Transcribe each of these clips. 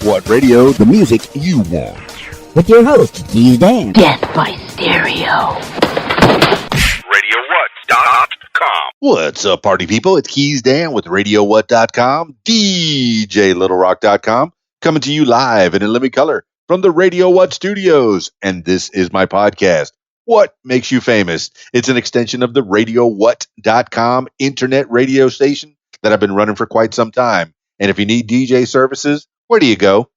What radio? The music you want. With your host, Keys Dan. Death by Stereo. RadioWhat.com. What's up, party people? It's Keys Dan with RadioWhat.com, DJLittleRock.com, coming to you live and in living color from the Radio What studios. And this is my podcast, What Makes You Famous? It's an extension of the RadioWhat.com internet radio station that I've been running for quite some time. And if you need DJ services, where do you go?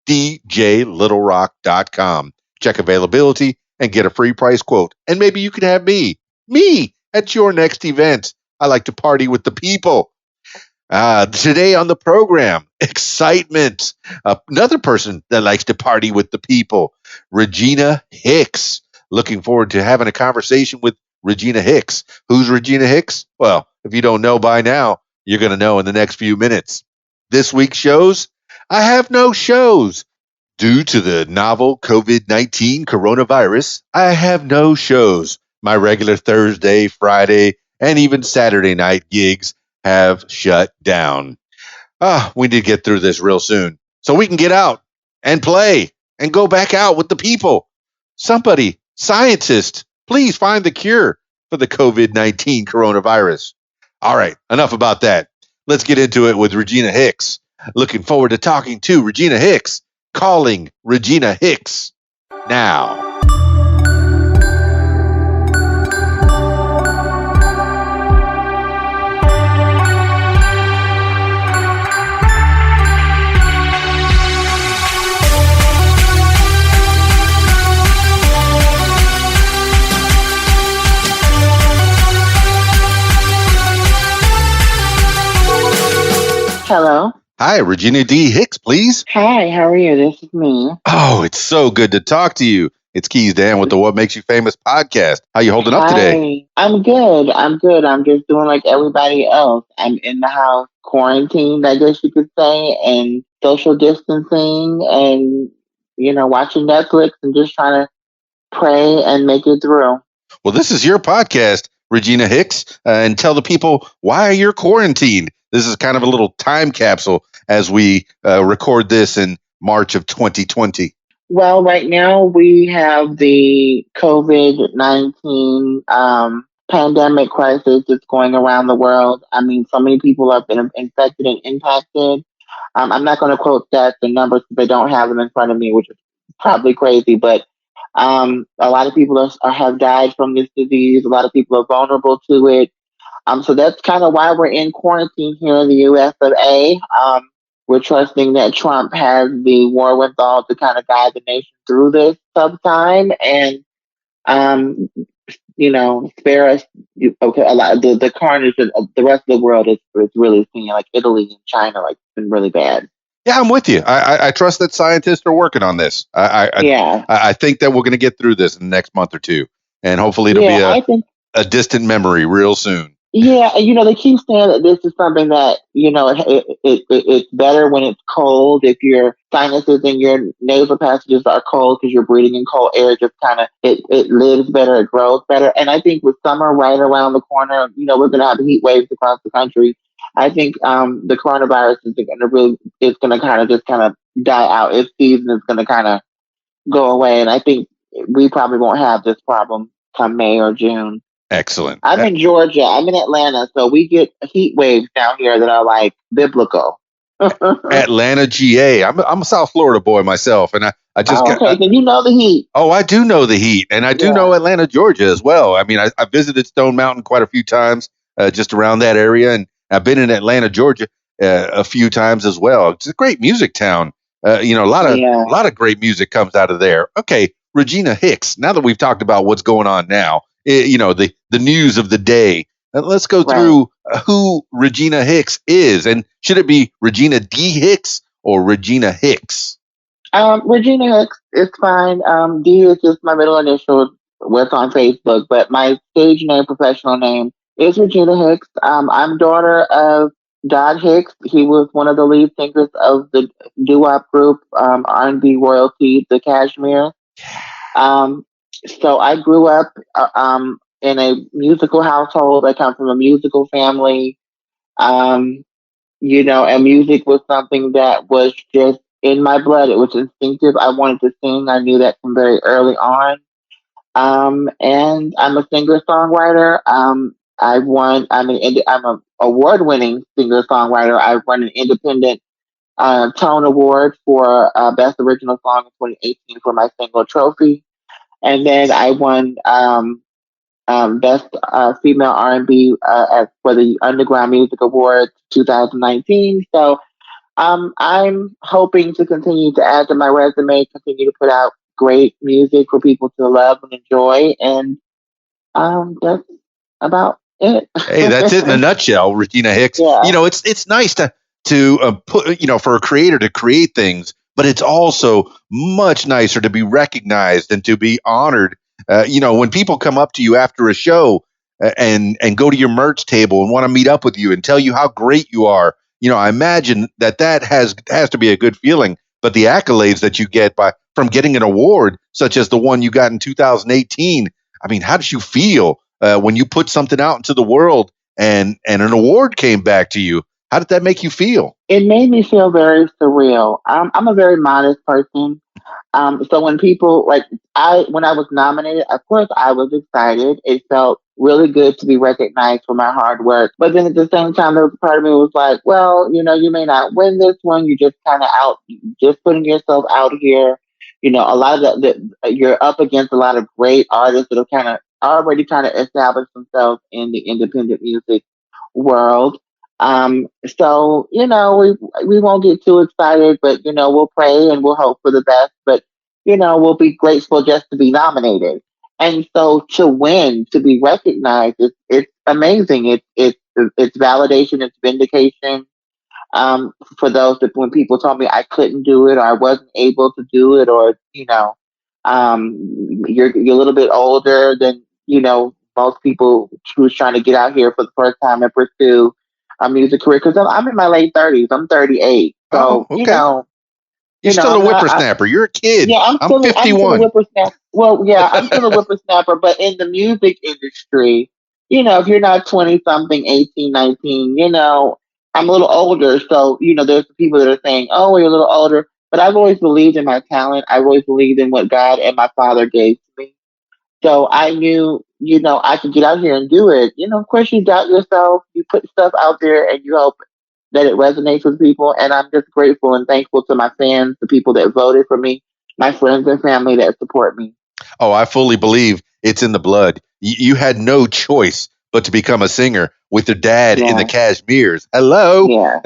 DJLittleRock.com. Check availability and get a free price quote. And maybe you could have me at your next event. I like to party with the people. Today on the program, excitement. Another person that likes to party with the people, Regina Hicks. Looking forward to having a conversation with Regina Hicks. Who's Regina Hicks? Well, if you don't know by now, you're going to know in the next few minutes. This week's shows, I have no shows. Due to the novel COVID-19 coronavirus, I have no shows. My regular Thursday, Friday, and even Saturday night gigs have shut down. We need to get through this real soon so we can get out and play and go back out with the people. Somebody, scientist, please find the cure for the COVID-19 coronavirus. All right, enough about that. Let's get into it with Regina Hicks. Looking forward to talking to Regina Hicks. Calling Regina Hicks now. Hello. Hi, Regina D. Hicks, please. Hi, how are you? This is me. Oh, it's so good to talk to you. It's Keys Dan with the What Makes You Famous podcast. How you holding up today? I'm good. I'm just doing like everybody else. I'm in the house, quarantined, I guess you could say, and social distancing and, watching Netflix and just trying to pray and make it through. Well, this is your podcast, Regina Hicks, and tell the people why you're quarantined. This is kind of a little time capsule as we record this in March of 2020. Well, right now we have the COVID-19 pandemic crisis that's going around the world. I mean, so many people have been infected and impacted. I'm not going to quote stats and numbers because I don't have them in front of me, which is probably crazy, but a lot of people have died from this disease. A lot of people are vulnerable to it. So that's kind of why we're in quarantine here in the U.S. of A. We're trusting that Trump has the wherewithal to kind of guide the nation through this tough time and, spare us. A lot of the carnage of the rest of the world is really seeing, like Italy and China, like it's been really bad. Yeah, I'm with you. I trust that scientists are working on this. I think that we're going to get through this in the next month or two, and hopefully it'll be a distant memory real soon. Yeah, they keep saying that this is something that, it's better when it's cold. If your sinuses and your nasal passages are cold because you're breathing in cold air, just kind of, it lives better, it grows better. And I think with summer right around the corner, we're going to have heat waves across the country. I think the coronavirus is going to kind of die out. Its season is going to kind of go away. And I think we probably won't have this problem come May or June. Excellent. I'm in Georgia. I'm in Atlanta, so we get heat waves down here that are like biblical. Atlanta, GA. I'm a South Florida boy myself, and I just so you know the heat. Oh, I do know the heat, and I do know Atlanta, Georgia as well. I mean, I visited Stone Mountain quite a few times, just around that area, and I've been in Atlanta, Georgia, a few times as well. It's a great music town. A lot of great music comes out of there. Okay, Regina Hicks. Now that we've talked about what's going on now. The news of the day. Let's go through who Regina Hicks is. And should it be Regina D. Hicks or Regina Hicks? Regina Hicks is fine. D is just my middle initial, what's on Facebook. But my stage name, professional name, is Regina Hicks. I'm daughter of Don Hicks. He was one of the lead singers of the doo-wop group, R&B royalty, the Cashmere. So I grew up in a musical household. I come from a musical family. And music was something that was just in my blood. It was instinctive. I wanted to sing. I knew that from very early on. And I'm a singer songwriter. I won. I'm a award winning singer songwriter. I won an independent Tone Award for Best Original Song in 2018 for my single Trophy, and then I won Best Female R&B for the Underground Music Award 2019. So I'm hoping to continue to add to my resume, continue to put out great music for people to love and enjoy, and that's about it. Hey, that's it in a nutshell, Regina Hicks. Yeah. It's nice to put for a creator to create things, but it's also much nicer to be recognized and to be honored. When people come up to you after a show and go to your merch table and want to meet up with you and tell you how great you are, I imagine that has to be a good feeling. But the accolades that you get from getting an award, such as the one you got in 2018, I mean, how did you feel when you put something out into the world and an award came back to you? How did that make you feel? It made me feel very surreal. I'm a very modest person. So when people when I was nominated, of course I was excited. It felt really good to be recognized for my hard work. But then at the same time, there was a part of me was like, well, you may not win this one. You're just kind of out, just putting yourself out here. A lot of you're up against a lot of great artists that are kind of already kind of established themselves in the independent music world. So we won't get too excited, but we'll pray and we'll hope for the best. But we'll be grateful just to be nominated. And so to win, to be recognized, it's amazing. It's validation, it's vindication. For those that when people told me I couldn't do it or I wasn't able to do it, or you're a little bit older than most people who's trying to get out here for the first time and pursue a music career. Because I'm in my late 30s. I'm 38, Oh, so okay. You're still a I'm not. whippersnapper. You're a kid. Yeah, I'm I'm still a 51. whippersnapper. Well, yeah, I'm still a whippersnapper, but in the music industry, if you're not 20 something, 18, 19, I'm a little older. So, there's people that are saying, oh, you're a little older. But I've always believed in my talent. I've always believed in what God and my father gave to me. So I knew, I could get out here and do it. Of course, you doubt yourself. You put stuff out there and you hope that it resonates with people. And I'm just grateful and thankful to my fans, the people that voted for me, my friends and family that support me. Oh, I fully believe it's in the blood. You had no choice but to become a singer with your dad in the Yeah. Cashmeres. Hello, Yeah.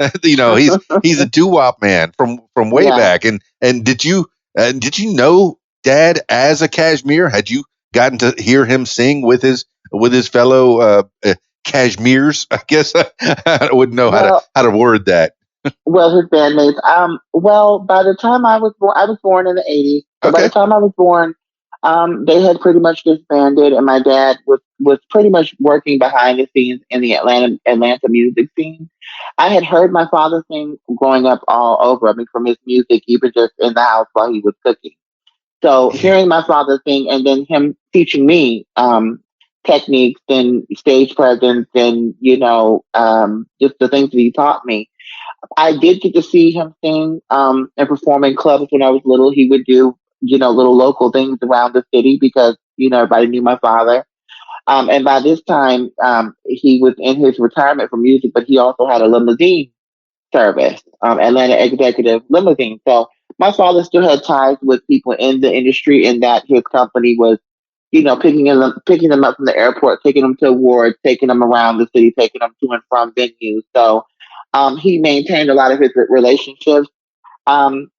he's a doo wop man from way Yeah. back. And did you know Dad as a Cashmere? Had you gotten to hear him sing with his fellow Cashmeres? I guess I wouldn't know Well, how to word that. his bandmates. Well, by the time I was born in the '80s. So by the Okay. time I was born, they had pretty much disbanded, and my dad was pretty much working behind the scenes in the Atlanta music scene. I had heard my father sing growing up all over. I mean, from his music, even just in the house while he was cooking. So Yeah. hearing my father sing and then him teaching me techniques and stage presence and just the things that he taught me. I did get to see him sing and perform in clubs when I was little. He would do, little local things around the city because, everybody knew my father. And by this time, he was in his retirement from music, but he also had a limousine service, Atlanta Executive Limousine. So my father still had ties with people in the industry, in that his company was, picking them up from the airport, taking them to awards, taking them around the city, taking them to and from venues. So he maintained a lot of his relationships. Um,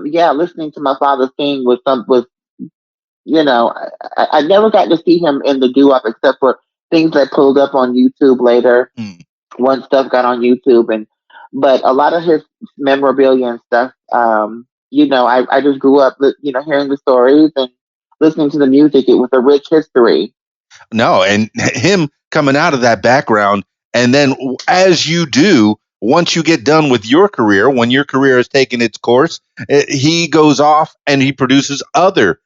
yeah, listening to my father sing was I never got to see him in the doo-wop except for things that pulled up on YouTube later. Hmm. Once stuff got on YouTube, but a lot of his memorabilia and stuff, I just grew up, hearing the stories and listening to the music. It was a rich history. No, and him coming out of that background, and then as you do, once you get done with your career, when your career has taken its course, he goes off and he produces other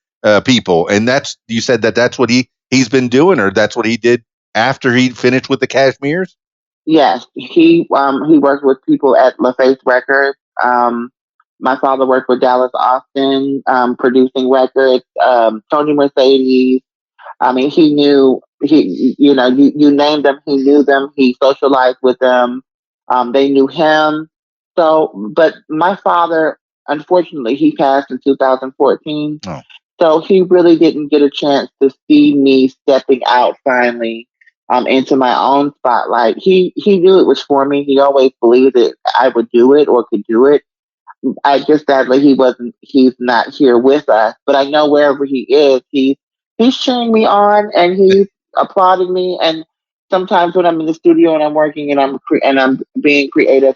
people, and you said that's what he's been doing, or that's what he did after he finished with the Cashmeres. Yes, he worked with people at LaFace Records. My father worked with Dallas Austin, producing records, Tony Mercedes. I mean, he knew you named them, he knew them, he socialized with them, they knew him. So, but my father, unfortunately, he passed in 2014. Oh, So he really didn't get a chance to see me stepping out finally, into my own spotlight. He knew it was for me. He always believed that I would do it or could do it. I just sadly he's not here with us. But I know wherever he is, he's cheering me on and he's applauding me. And sometimes when I'm in the studio and I'm working and I'm being creative,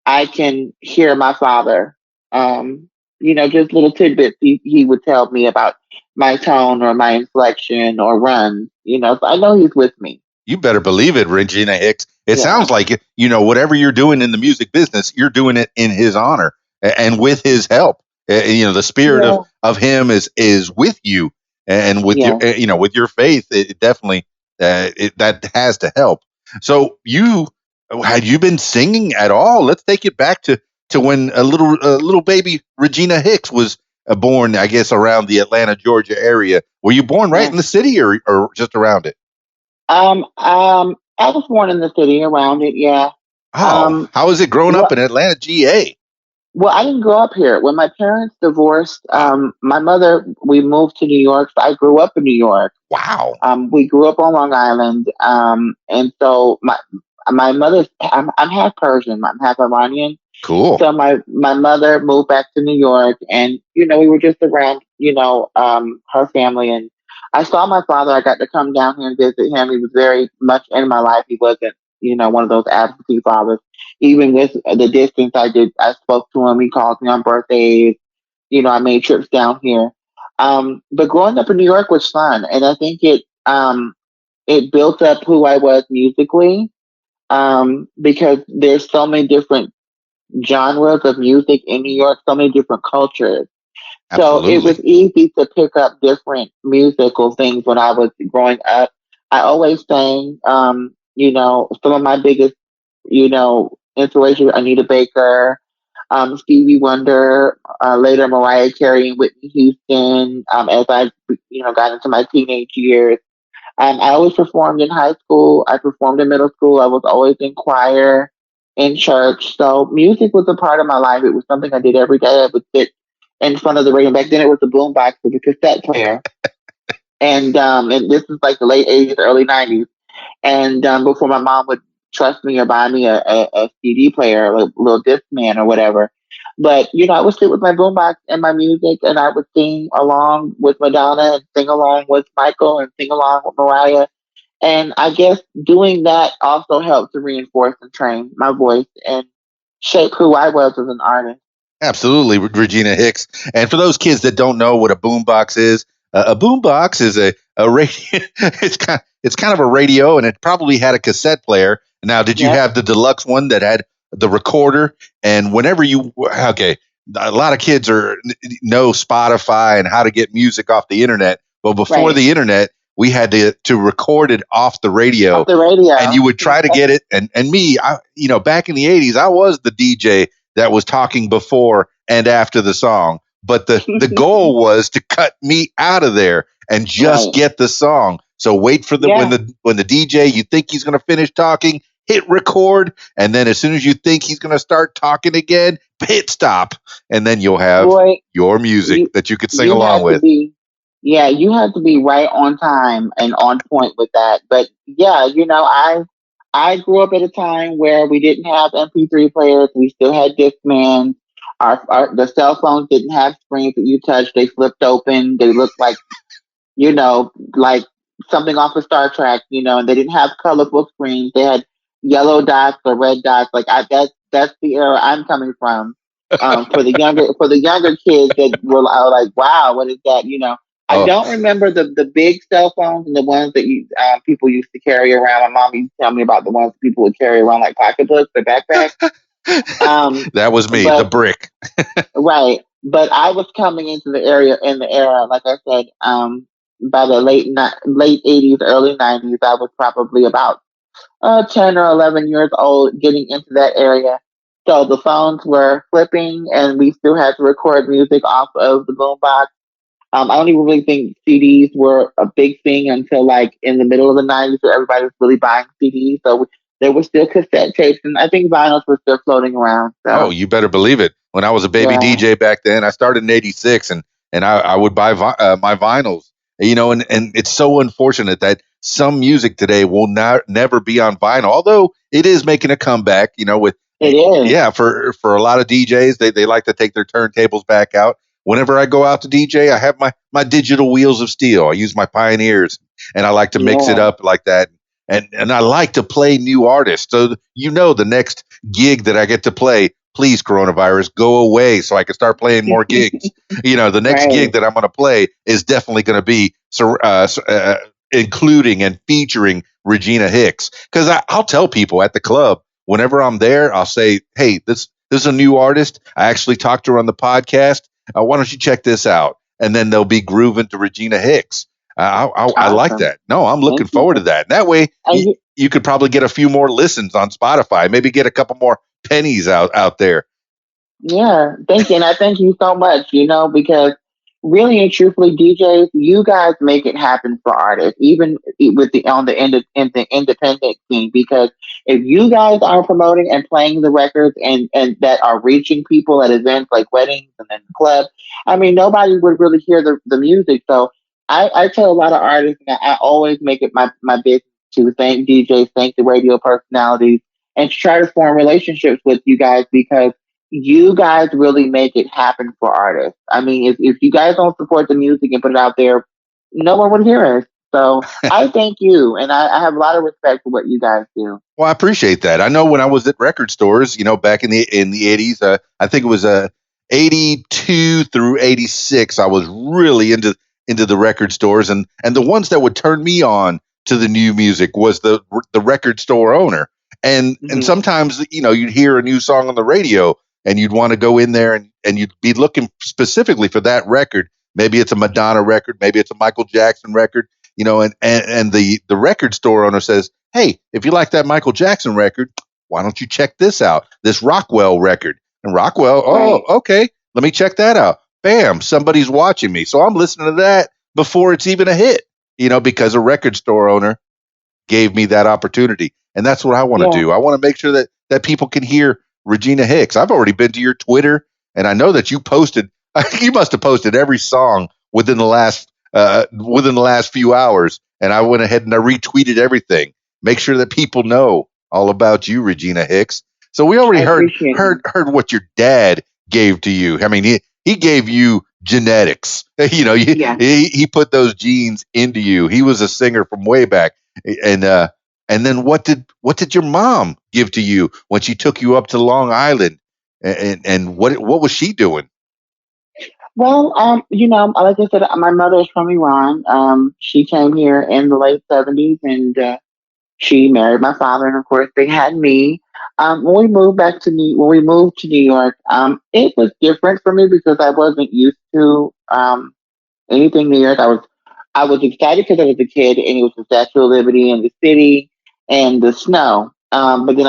I can hear my father. Just little tidbits he would tell me about my tone or my inflection or runs. So I know he's with me. you better believe it, Regina Hicks. It Yeah, sounds like, whatever you're doing in the music business, you're doing it in his honor and with his help. The spirit yeah, of him is with you, and with your yeah. with your faith, it definitely that has to help. So you had you been singing at all? Let's take it back to when a little baby Regina Hicks was born. I guess around the Atlanta, Georgia area. Were you born right Yeah. in the city or just around it? I was born in the city around it. Yeah. Oh, Um, how is it growing up well, in Atlanta, GA? well, I didn't grow up here. When my parents divorced, Ah, my mother, we moved to New York. So I grew up in New York. wow, We grew up on Long Island. And so my mother's, I'm half Persian. I'm half Iranian. cool. So my mother moved back to New York, and we were just around, her family, and I saw my father. I got to come down here and visit him. He was very much in my life. He wasn't, one of those absentee fathers. Even with the distance, I spoke to him. He called me on birthdays. I made trips down here. But growing up in New York was fun, and I think it built up who I was musically. Because there's so many different genres of music in New York, so many different cultures. So it was Absolutely. easy to pick up different musical things when I was growing up. I always sang, some of my biggest, inspirations, Anita Baker, Stevie Wonder, later Mariah Carey and Whitney Houston, as I, got into my teenage years. I always performed in high school. I performed in middle school. I was always in choir, in church. So music was a part of my life. It was something I did every day. I would sit in front of the radio. Back then, it was a boombox with a cassette player, and this is like the late '80s, early '90s. And before my mom would trust me or buy me a CD player, a little disc man or whatever. But I would sit with my boombox and my music, and I would sing along with Madonna and sing along with Michael and sing along with Mariah. And I guess doing that also helped to reinforce and train my voice and shape who I was as an artist. Absolutely, Regina Hicks. And for those kids that don't know what a boombox is, a boombox is a radio. it's kind of a radio, and it probably had a cassette player. Now, did you Yep, have the deluxe one that had the recorder? And whenever you okay, a lot of kids know Spotify and how to get music off the internet. But before right. the internet, we had to record it off the Off radio, the and radio. you would try to get it. And me, back in the '80s, I was the DJ that was talking before and after the song. But the goal was to cut me out of there and just Right. get the song. So wait for the when Yeah. the DJ, you think he's going to finish talking, hit record, and then as soon as you think he's going to start talking again, hit stop, and then you'll have Boy, your music you that you could sing you along had to with. be yeah, you had to be right on time and on point with that. But yeah, I grew up at a time where we didn't have MP3 players. We still had Discman. The cell phones didn't have screens that you touched. They flipped open. They looked like something off of Star Trek, and they didn't have colorful screens. They had yellow dots or red dots. That's the era I'm coming from. For the younger kids that are like, wow, what is that? I Oh, don't remember the big cell phones and the ones that people used to carry around. My mom used to tell me about the ones that people would carry around like pocketbooks or backpacks. Um, that was me, the but brick. Right. But I was coming into the area in the era, like I said, by the late '80s, early '90s. I was probably about 10 or 11 years old, getting into that area. So the phones were flipping, and we still had to record music off of the boombox. I don't even really think CDs were a big thing until like in the middle of the '90s, where everybody was really buying CDs. So there were still cassette tapes, and I think vinyls were still floating around. Oh, So you better believe it. When I was a baby yeah, DJ back then, I started in '86, and I would buy my vinyls. And it's so unfortunate that some music today will not never be on vinyl, although it is making a comeback. With it is. yeah, for a lot of DJs, they like to take their turntables back out. Whenever I go out to DJ, I have my digital wheels of steel. I use my Pioneers, and I like to mix it Yeah. up like that. And I like to play new artists. So the next gig that I get to play, please coronavirus, go away so I can start playing more gigs. The next Right. gig that I'm going to play is definitely going to be including and featuring Regina Hicks, because I'll tell people at the club whenever I'm there, I'll say, hey, this is a new artist. I actually talked to her on the podcast. Why don't you check this out? And then they'll be grooving to Regina Hicks. I like Awesome. that. No, I'm Thank looking you. forward to that. That way, And you, you could probably get a few more listens on Spotify. Maybe get a couple more pennies out there. yeah, thank you. And I thank you so much, because really and truthfully, DJs, you guys make it happen for artists, even with on the independent scene. Because if you guys are promoting and playing the records and that are reaching people at events like weddings and then clubs, I mean, nobody would really hear the music. So I tell a lot of artists, and I always make it my business to thank DJs, thank the radio personalities, and to try to form relationships with you guys, because you guys really make it happen for artists. I mean, if you guys don't support the music and put it out there, no one would hear it. So I thank you, and I have a lot of respect for what you guys do. Well, I appreciate that. I know when I was at record stores, back in the '80s, I think it was '82 through '86, I was really into the record stores, and the ones that would turn me on to the new music was the record store owner. And Hmm. sometimes you'd hear a new song on the radio, and you'd want to go in there, and you'd be looking specifically for that record. Maybe it's a Madonna record, maybe it's a Michael Jackson record, and the record store owner says, hey, if you like that Michael Jackson record, why don't you check this out? This Rockwell record. And Rockwell, oh, Right. okay, let me check that out. Bam, somebody's watching me. So I'm listening to that before it's even a hit, because a record store owner gave me that opportunity. And that's what I want to Yeah. do. I want to make sure that people can hear Regina Hicks. I've already been to your Twitter, and I know that you posted, you must have posted every song within the last few hours. And I went ahead and I retweeted everything. Make sure that people know all about you, Regina Hicks. So we already I heard appreciate heard you. heard what your dad gave to you. I mean, he gave you genetics. Yeah. He put those genes into you. He was a singer from way back. And then what did your mom give to you when she took you up to Long Island? And what was she doing? Well, like I said, my mother is from Iran. She came here in the late '70s, and she married my father, and of course, they had me. When we moved to New York, it was different for me because I wasn't used to anything New York. I was excited because I was a kid, and it was the Statue of Liberty and the city and the snow. But then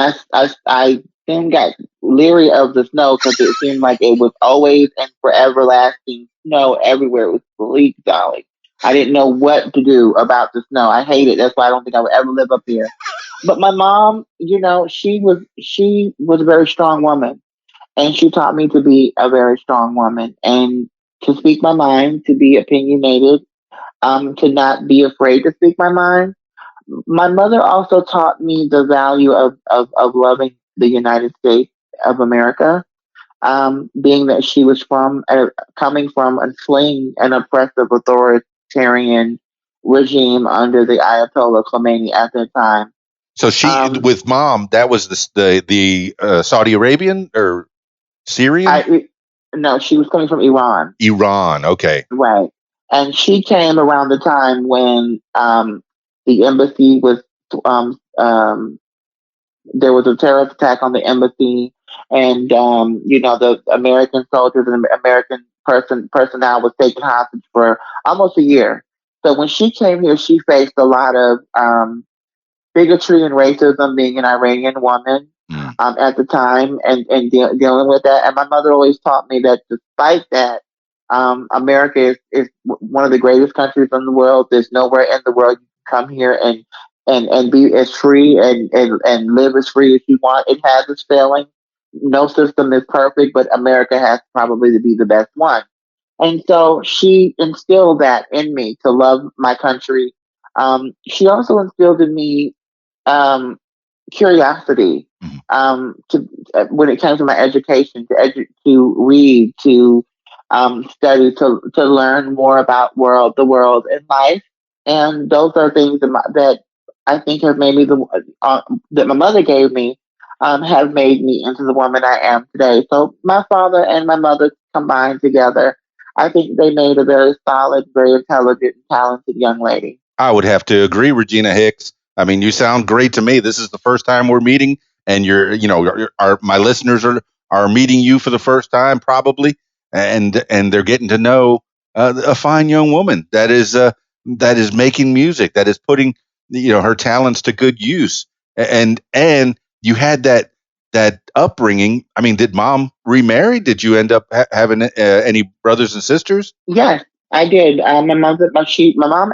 I then got leery of the snow because it seemed like it was always and forever lasting snow everywhere. It was bleak, golly. I didn't know what to do about the snow. I hate it. That's why I don't think I would ever live up here. But my mom, she was a very strong woman, and she taught me to be a very strong woman and to speak my mind, to be opinionated, to not be afraid to speak my mind. My mother also taught me the value of loving the United States of America, being that she was coming from and fleeing an oppressive authoritarian regime under the Ayatollah Khomeini at that time. So she Um, with mom, that was the Saudi Arabian or Syrian? I no, she was coming from Iran, Iran. Okay. right? And she came around the time when the embassy was um, um, there was a terrorist attack on the embassy, and the American soldiers and American personnel was taken hostage for almost a year. So when she came here, she faced a lot of bigotry and racism, being an Iranian woman. Mm. at the time, and dealing with that. And my mother always taught me that despite that, America is one of the greatest countries in the world. There's nowhere in the world you can come here and be as free and live as free as you want. It has its failings. No system is perfect, but America has probably to be the best one. And so she instilled that in me to love my country. She also instilled in me um, curiosity Mhm. to when it came to my education, to read, to study, to learn more about the world and life. And those are things that I think have made me that my mother gave me, have made me into the woman I am today. So my father and my mother combined together, I think they made a very solid, very intelligent, and talented young lady. I would have to agree, Regina Hicks. I mean, you sound great to me. This is the first time we're meeting, and my listeners are meeting you for the first time, probably, and they're getting to know a fine young woman that is making music, that is putting her talents to good use, and you had that upbringing. I mean, did mom remarry? Did you end up having any brothers and sisters? Yes, I did. My mom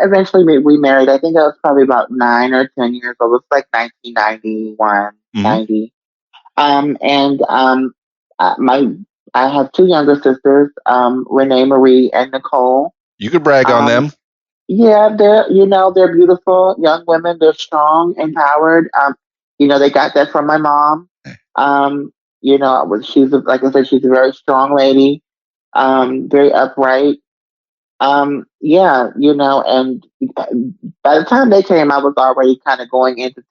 eventually remarried. I think I was probably about 9 or 10 years old. It was like 1991, Hmm. 90. And my I have two younger sisters, Renee Marie and Nicole. You could brag on Um, them. yeah, they're beautiful young women. They're strong, empowered. They got that from my mom. Um, like I said, she's a very strong lady, very upright. Yeah, and by the time they came, I was already kind of going into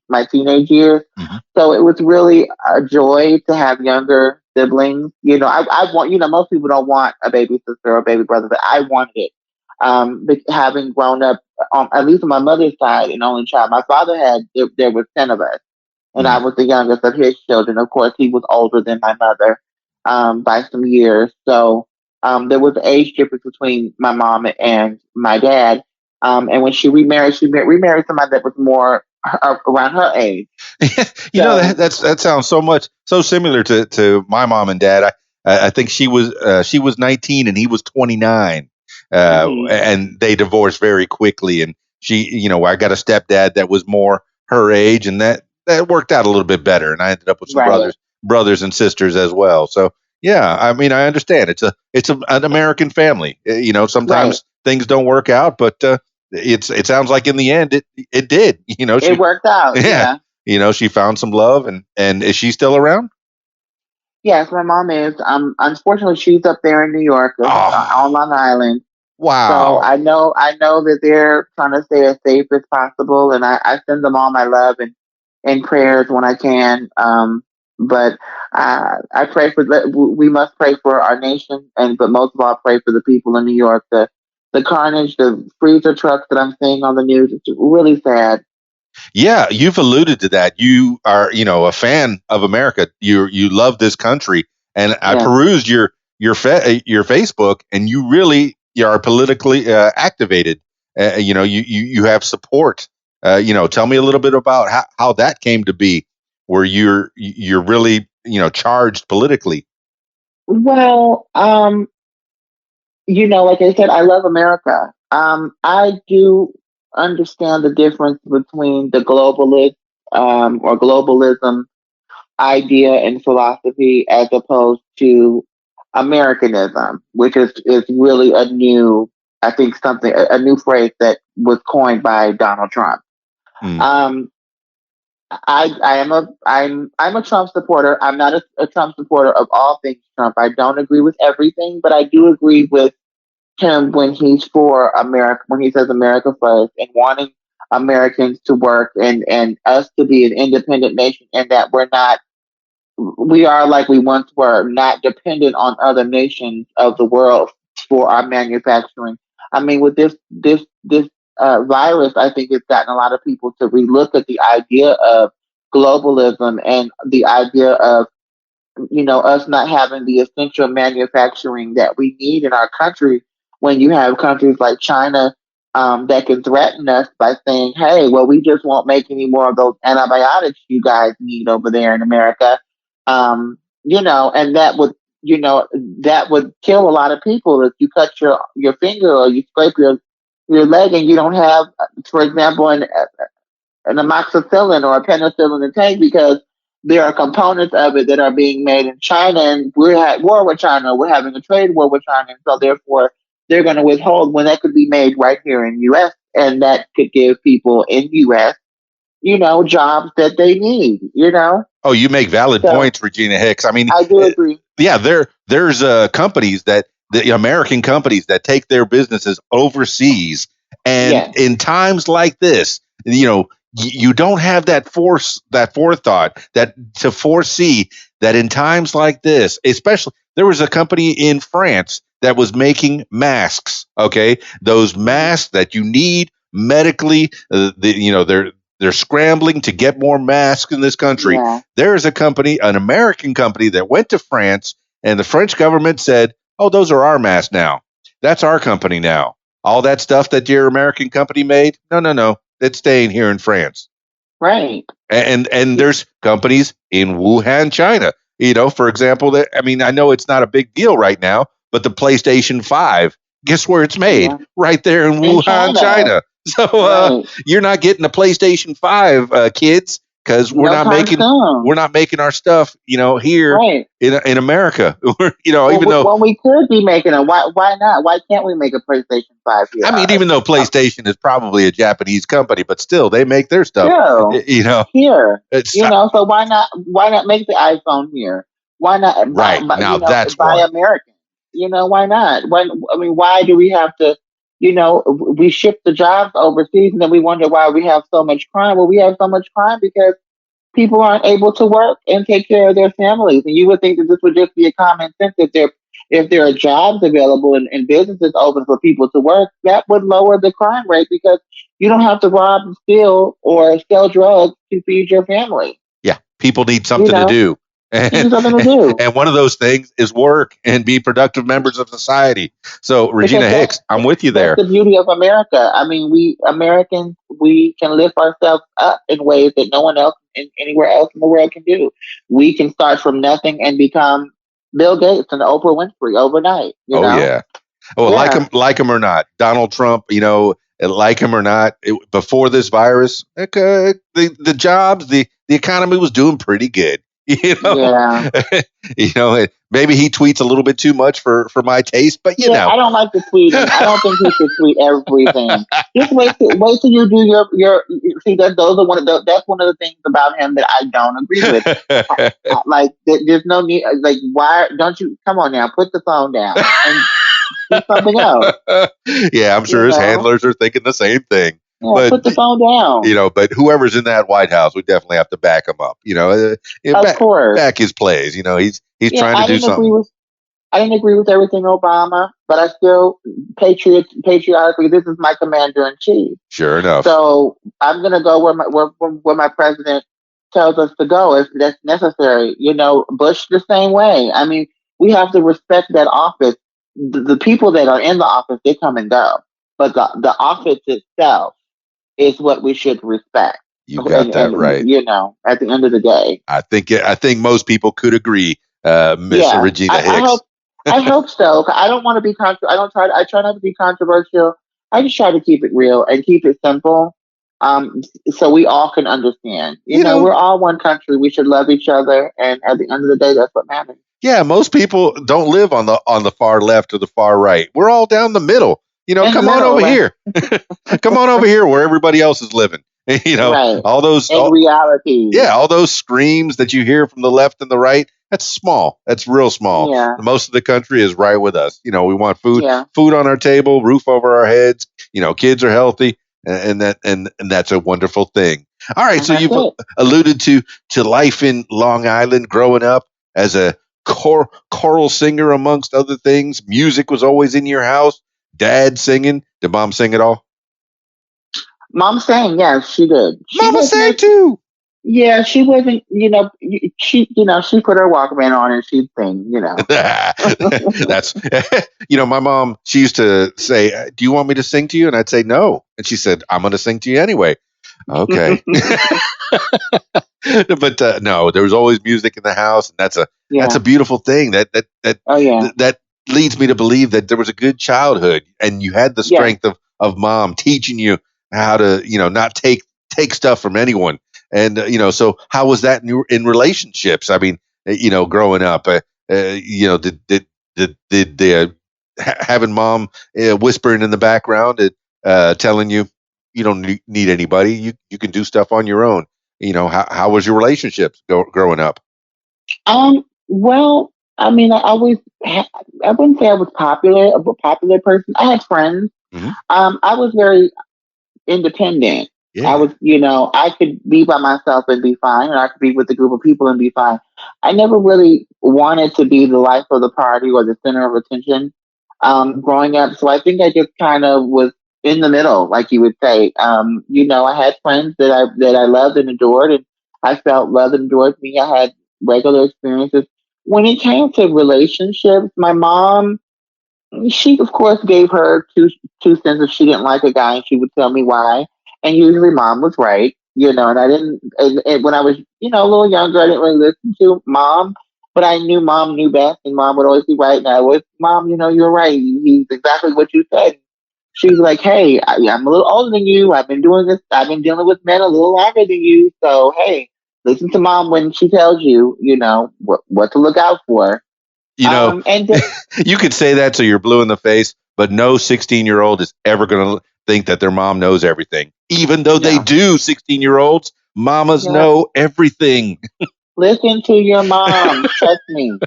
my teenage years. Hmm. So it was really a joy to have younger siblings. I want, most people don't want a baby sister or a baby brother, but I wanted it. But having grown up, at least on my mother's side, an only child, my father there was 10 of us, and I Mm. was the youngest of his children. Of course, he was older than my mother, by some years. So, there was an age difference between my mom and my dad. And when she remarried, remarried somebody that was more around her age. That So, that sounds so similar to my mom and dad. I think she was 19 and he was 29, mhm, and they divorced very quickly. And I got a stepdad that was more her age, and that worked out a little bit better. And I ended up with some right, brothers and sisters as well. So yeah, I mean, I understand an American family. right. Sometimes things don't work out, but it sounds like in the end it did. It worked out. Yeah, Yeah. she found some love, and is she still around? Yes, my mom is. Unfortunately, she's up there in New York, on Oh, Long Island. So wow. I know that they're trying to stay as safe as possible, and I send them all my love and prayers when I can. But I pray we must pray for our nation, but most of all, pray for the people in New York. The carnage, the freezer trucks that I'm seeing on the news, it's really sad. Yeah, you've alluded to that. You are, a fan of America. You love this country, and I Yeah, perused your Facebook, and you are politically activated. You have support. Tell me a little bit about how that came to be, where you're really charged politically. well, like I said, I love America. I do understand the difference between the globalist, or globalism idea and philosophy as opposed to Americanism, which is really I think a new phrase that was coined by Donald Trump. Mm. Um, I'm a Trump supporter. I'm not a Trump supporter of all things Trump. I don't agree with everything, but I do agree with him when he's for America, when he says America first and wanting Americans to work and us to be an independent nation, and that we are like we once were, not dependent on other nations of the world for our manufacturing. I mean, with this virus, I think it's gotten a lot of people to relook at the idea of globalism and the idea of us not having the essential manufacturing that we need in our country. When you have countries like China that can threaten us by saying, "Hey, well, we just won't make any more of those antibiotics you guys need over there in America." And that would kill a lot of people if you cut your finger or you scrape your leg and you don't have, for example, an amoxicillin or a penicillin to take because there are components of it that are being made in China, and we're at war with China. We're having a trade war with China, and so therefore they're going to withhold when that could be made right here in U.S. and that could give people in U.S. Jobs that they need. Oh, you make valid So points, Regina Hicks. I mean, I do agree. yeah, there's companies the American companies that take their businesses overseas, and Yes. in times like this, you don't have that forethought, that to foresee that in times like this, especially there was a company in France that was making masks. Okay, those masks that you need medically, they're scrambling to get more masks in this country. Yeah. There is a company, an American company, that went to France, and the French government said, "Oh, those are our masks now. That's our company now. All that stuff that your American company made, no, no, no, it's staying here in France." Right. And there's companies in Wuhan, China. For example, that I mean, I know it's not a big deal right now, but the PlayStation 5, guess where it's made? Yeah. Right there in In Wuhan, China. China. So Right. you're not getting a PlayStation 5, kids, because No time soon. we're not making our stuff, here Right. in America. Well, Even though, when we could be making a why not? Why can't we make a PlayStation 5 here? I mean, even though PlayStation is probably a Japanese company, but still they make their stuff. Still here, It's so why not make the iPhone here? Why not right now. That's buy one. American? Why not? Why do we have to? We ship the jobs overseas, and then we wonder why we have so much crime. Well, we have so much crime because people aren't able to work and take care of their families. And you would think that this would just be a common sense that if there are jobs available and businesses open for people to work, that would lower the crime rate because you don't have to rob, steal, or sell drugs to feed your family. Yeah, people need something to do. You need something to do. And one of those things is work and be productive members of society. So, Regina Because Hicks, I'm with you that's there. the beauty of America. I mean, we Americans, we can lift ourselves up in ways that no one else anywhere else in the world can do. We can start from nothing and become Bill Gates and Oprah Winfrey overnight. Oh, yeah. Oh, Yeah. like him or not, Donald Trump, like him or not, before this virus, the jobs, the economy was doing pretty good. Yeah. Maybe he tweets a little bit too much for my taste, but I don't like the tweeting. I don't think he should tweet everything. Just wait till you do your see that those are that's one of the things about him that I don't agree with. Like there's no need. Like why don't you come on now? Put the phone down and do something else. Yeah, I'm sure his handlers are thinking the same thing. Yeah, But put the phone down. But whoever's in that White House, we definitely have to back him up. Of course. back his plays. He's trying to do something. I didn't agree with everything Obama, but I still patriotically. This is my commander in chief. Sure enough. So I'm gonna go where my president tells us to go if that's necessary. Bush the same way. I mean, we have to respect that office. The people that are in the office, they come and go, but the office itself is what we should respect. You got that right. At the end of the day, I think most people could agree, Miss Regina Hicks. I hope so. I don't want to be I try not to be controversial. I just try to keep it real and keep it simple, so we all can understand. We're all one country. We should love each other, and at the end of the day, that's what matters. Yeah, most people don't live on the far left or the far right. We're all down the middle. Come on over here. Come on over here where everybody else is living. Right. All those reality. Yeah, all those screams that you hear from the left and the right. That's small. That's real small. Yeah. Most of the country is right with us. We want food on our table, roof over our heads. Kids are healthy, and that's a wonderful thing. All right, so you've alluded to life in Long Island, growing up as a choral singer, amongst other things. Music was always in your house. Dad singing. Did Mom sing at all? Mom sang, yes, she did. Mama sang too. Yeah, she wasn't. She put her Walkman on and she'd sing. That's my mom. She used to say, "Do you want me to sing to you?" And I'd say no, and she said, "I'm going to sing to you anyway." Okay. But no, there was always music in the house, and that's a Yeah. beautiful thing. Oh yeah. That leads me to believe that there was a good childhood, and you had the Yes. strength of mom teaching you how to not take stuff from anyone. And so how was that in relationships? I mean, growing up, did having mom whispering in the background, telling you don't need anybody, you can do stuff on your own. How was your relationships growing up? Well, I mean, I wouldn't say I was a popular person. I had friends. Hmm. I was very independent. I Yeah. was, I could be by myself and be fine, and I could be with a group of people and be fine. I never really wanted to be the life of the party or the center of attention growing up. So I think I just kind of was in the middle, like you would say. I had friends that I loved and adored, and I felt loved and adored me. I had regular experiences. When it came to relationships, my mom, she of course gave her two cents if she didn't like a guy, and she would tell me why. And usually, mom was right, And I didn't. And when I was, a little younger, I didn't really listen to mom, but I knew mom knew best, and mom would always be right. And I was, mom, you're right. He's exactly what you said. She was like, hey, I'm a little older than you. I've been doing this. I've been dealing with men a little longer than you. So hey, listen to mom when she tells you, what to look out for. you know And just you could say that so you're blue in the face, but no 16-year-old is ever going to think that their mom knows everything, even though they no, do. 16-year-olds, mamas yeah. know everything. Listen to your moms. Trust me.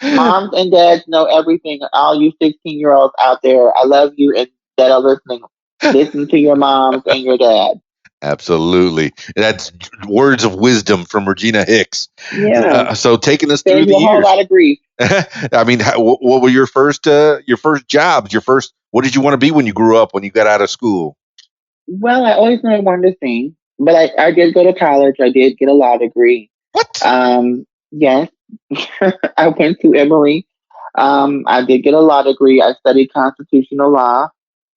Moms and dads know everything. All you 16-year-olds out there, I love you and that are listening. Listen to your moms and your dad. Absolutely. That's words of wisdom from Regina Hicks. Yeah. So taking us through Save the you a whole years. lot of grief. I mean, what were your first jobs? What did you want to be when you grew up, when you got out of school? Well, I always knew I wanted to sing, but I did go to college. I did get a law degree. What? Yes, I went to Emory. I did get a law degree. I studied constitutional law.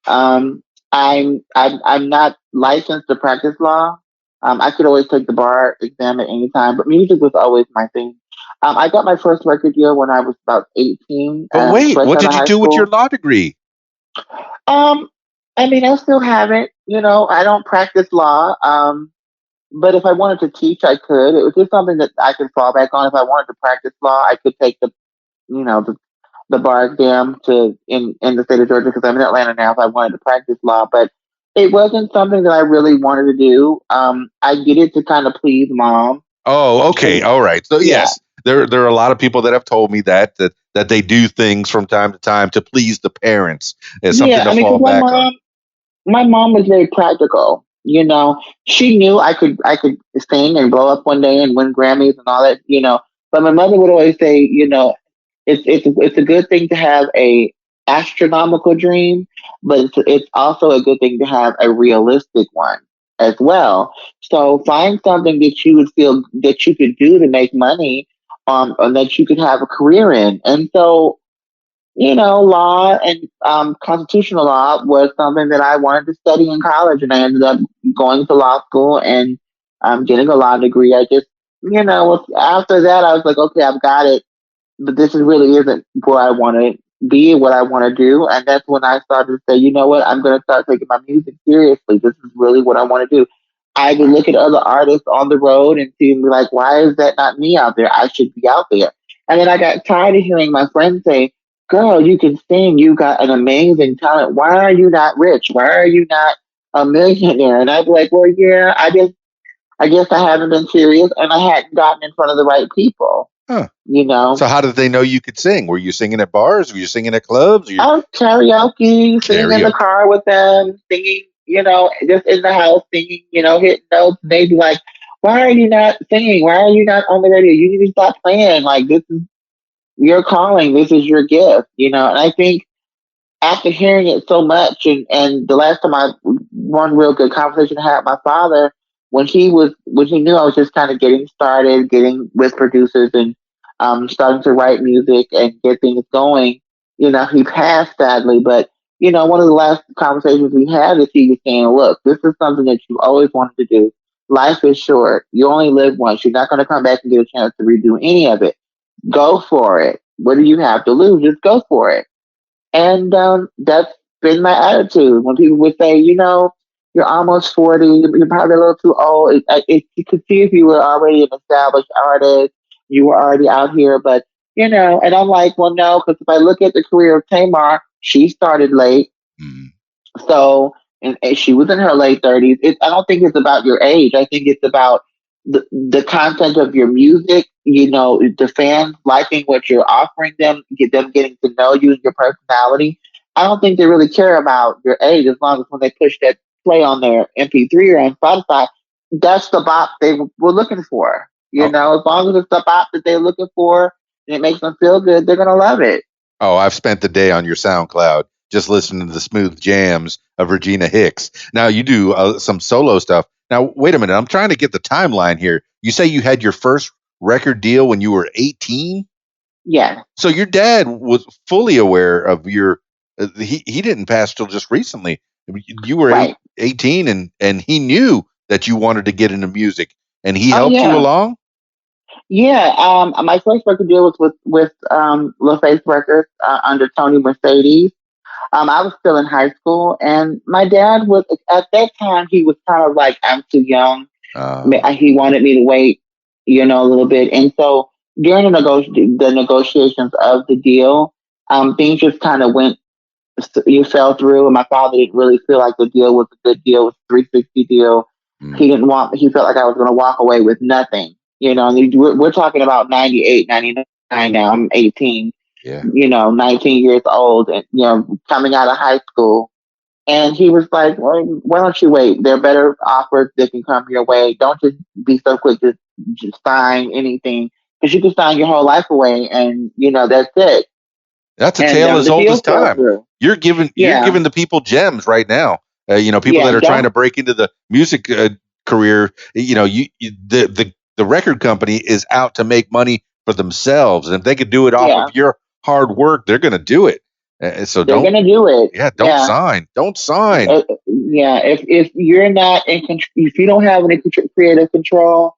Um, I'm not licensed to practice law. I could always take the bar exam at any time, but music was always my thing. I got my first record deal when I was about 18, But wait, fresh what out of did you high do with your school. law degree? Um, I mean, I still have it. I don't practice law. But if I wanted to teach, I could. It was just something that I could fall back on. If I wanted to practice law, I could take the bar exam in the state of Georgia because I'm in Atlanta now. If I wanted to practice law, but it wasn't something that I really wanted to do. I did it to kind of please mom, Oh, okay. and All right. So yeah, yes, there are a lot of people that have told me that they do things from time to time to please the parents. It's something yeah. to I mean, fall because back on. my mom was very practical. She knew I could sing and blow up one day and win Grammys and all that. But my mother would always say, it's a good thing to have a astronomical dream, but it's also a good thing to have a realistic one as well. So find something that you would feel that you could do to make money, and that you could have a career in. And so law and constitutional law was something that I wanted to study in college, and I ended up going to law school and getting a law degree. I just, after that, I was like, okay, I've got it, but this really isn't where I want to be, what I want to do. And that's when I started to say, you know what, I'm going to start taking my music seriously. This is really what I want to do. I would look at other artists on the road and see and be like, why is that not me out there? I should be out there. And then I got tired of hearing my friends say, girl, you can sing. You got an amazing talent. Why are you not rich? Why are you not a millionaire? And I'd be like, well, yeah, I guess I haven't been serious and I hadn't gotten in front of the right people, Huh. you know. So how did they know you could sing? Were you singing at bars? Were you singing at clubs? Or you Oh, karaoke, singing in the karaoke? car with them, singing, just in the house, singing, hitting notes. They'd be like, why are you not singing? Why are you not on the radio? You need to stop playing. Like, this is your calling. This is your gift. And I think after hearing it so much, and the last time one real good conversation I had with my father when he knew I was just kind of getting started, getting with producers and starting to write music and get things going, he passed sadly. But one of the last conversations we had is he was saying, "Look, this is something that you always wanted to do. Life is short. You only live once. You're not going to come back and get a chance to redo any of it. Go for it. What do you have to lose? Just go for it." And that's been my attitude. When people would say, you're almost 40, you're probably a little too old. You could see if you were already an established artist, you were already out here. But, and I'm like, well, no, because if I look at the career of Tamar, she started late. Mm. So, and she was in her late 30s. I don't think it's about your age. I think it's about the content of your music, the fans liking what you're offering them, get them getting to know you and your personality. I don't think they really care about your age as long as when they push that play on their MP3 or on Spotify, that's the bop they were looking for. Oh, As long as it's the bop that they're looking for and it makes them feel good, they're going to love it. oh, I've spent the day on your SoundCloud just listening to the smooth jams of Regina Hicks. Now you do some solo stuff. Now, wait a minute. I'm trying to get the timeline here. You say you had your first record deal when you were 18? Yeah. So your dad was fully aware of your. He didn't pass till just recently. You were Right. 18, and he knew that you wanted to get into music, and he Oh, helped you yeah. along. Yeah, my first record deal was with LaFace Records under Tony Mercedes. I was still in high school, and my dad was at that time. He was kind of like, "I'm too young." He wanted me to wait, a little bit, and so during the negotiations of the deal, things just kind of went. You fell through, and my father didn't really feel like the deal was a good deal. It was a 360 deal. Mm, He didn't want. He felt like I was going to walk away with nothing. And we're talking about 98, 99 now. I'm 18. yeah. 19 years old, and coming out of high school. And he was like, "Well, why don't you wait? There are better offers that can come your way. Don't just be so quick to just sign anything because you can sign your whole life away, and that's it." That's a And tale as the old deal as fell time. through. You're Yeah, giving the people gems right now. People that yeah. are trying Don't. to break into the music career. The record company is out to make money for themselves, and if they could do it off of Yeah, your hard work, they're going to do it. So they're gonna do it. don't Yeah. sign, don't sign. Yeah. If you're not in control, if you don't have any creative control,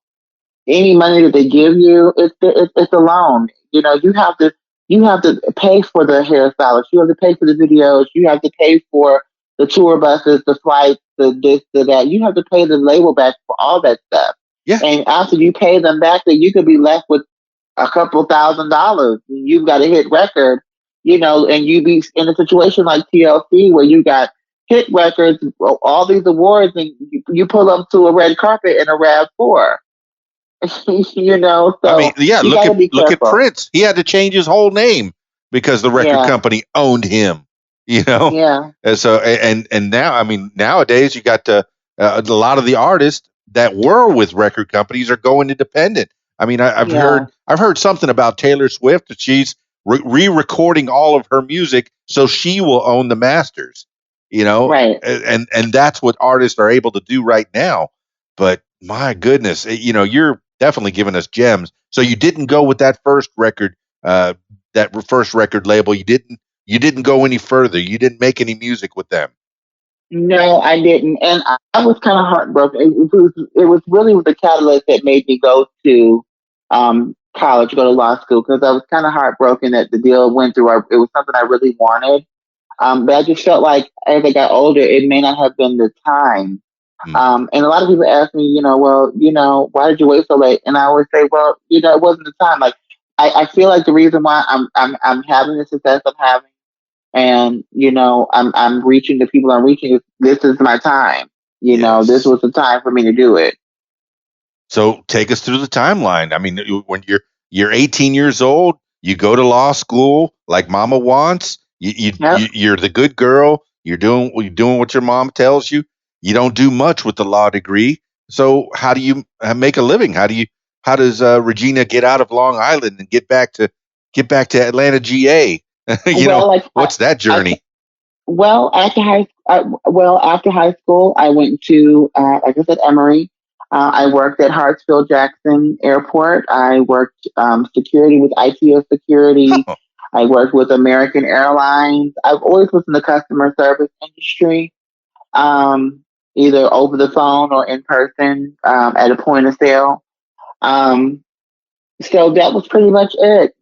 any money that they give you, it's a loan. You have to pay for the hairstylist. You have to pay for the videos. You have to pay for the tour buses, the flights, the this, the that. You have to pay the label back for all that stuff. Yeah, And after you pay them back, then you could be left with a couple $1,000s. You've got a hit record, and you be in a situation like TLC where you got hit records, all these awards, and you pull up to a red carpet in a RAV4. I mean, So yeah. you got to be Look at careful. Prince. He had to change his whole name because the record Yeah, company owned him. You know, yeah, and so and now, I mean, nowadays you got a lot of the artists that were with record companies are going independent. I mean, yeah, I've heard something about Taylor Swift that she's re-recording all of her music so she will own the masters. right. And that's what artists are able to do right now. But my goodness, you're definitely giving us gems. So you didn't go with that first record, that first record label. You didn't go any further. You didn't make any music with them. No, I didn't, and I was kind of heartbroken. It was really the catalyst that made me go to college, go to law school, because I was kind of heartbroken that the deal went through. It was something I really wanted, but I just felt like as I got older, it may not have been the time. Hmm. And a lot of people ask me, well, why did you wait so late? And I always say, well, it wasn't the time. Like, I feel like the reason why I'm having the success I'm having, and I'm reaching the people I'm reaching, this is my time. This Yes. was the time for me to do it. So take us through the timeline. I mean, when you're 18 years old, you go to law school like Mama wants. Yep. You're the good girl. You're doing what your mom tells you. You don't do much with the law degree. So how do you make a living? How does Regina get out of Long Island and get back to Atlanta, GA? Well, like What's that I journey? well after high school, I went to like I said, Emory. I worked at Hartsfield Jackson Airport. I worked security with ITO Security. Oh, I worked with American Airlines. I've always was in the customer service industry, um, either over the phone or in person at a point of sale. Um, so that was pretty much it.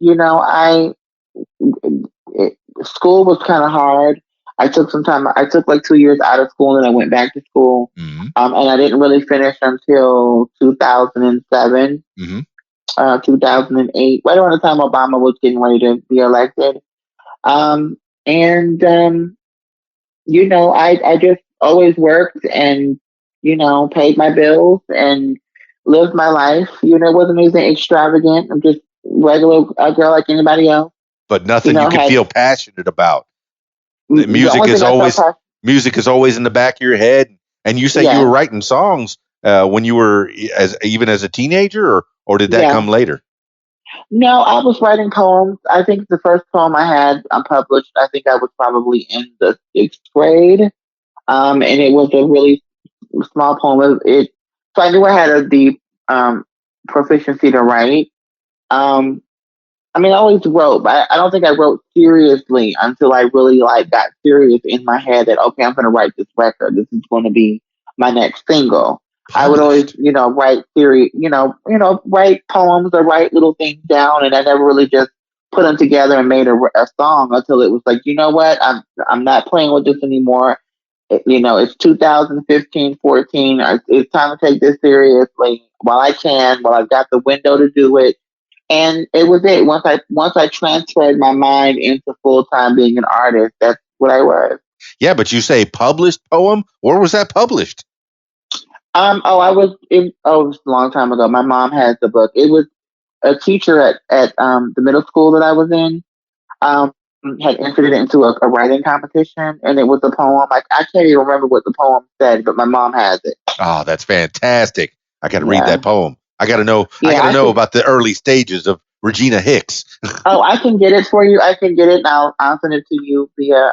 School was kind of hard. I took some time. I took like 2 years out of school, and I went back to school. mm-hmm, And I didn't really finish until 2007, mm-hmm. 2008, right around the time Obama was getting ready to be elected. Um, and I just always worked and paid my bills and lived my life. It wasn't anything extravagant. I'm just regular girl like anybody else. But nothing you can Had feel passionate about. The the music only is thing I felt always passionate. music is always in the back of your head. And you say you were Yeah, writing songs when you were as a teenager, or did that yeah. come later? No, I was writing poems. I think the first poem I had published, I think I was probably in the sixth grade. And it was a really small poem. So I knew I had a deep proficiency to write. Um, I mean, I always wrote, but I don't think I wrote seriously until I really like got serious in my head that okay, I'm going to write this record. This is going to be my next single. I would always, Published. write theory, write poems or write little things down, and I never really just put them together and made a song until it was like, you know what, I'm not playing with this anymore. It's 2015, 14. It's time to take this seriously while I can, while I've got the window to do it. And it was it. Once I transferred my mind into full time being an artist, that's what I was. Yeah, but you say published poem. Where was that published? It was a long time ago. My mom has the book. It was a teacher at the middle school that I was in. Um, had entered it into a writing competition, and it was a poem. I can't even remember what the poem said, but my mom has it. Oh, that's fantastic. I got to read Yeah, that poem. I got to know. I yeah. got to I know could. about the early stages of Regina Hicks. Oh, I can get it for you. I can get it, and I'll send it to you via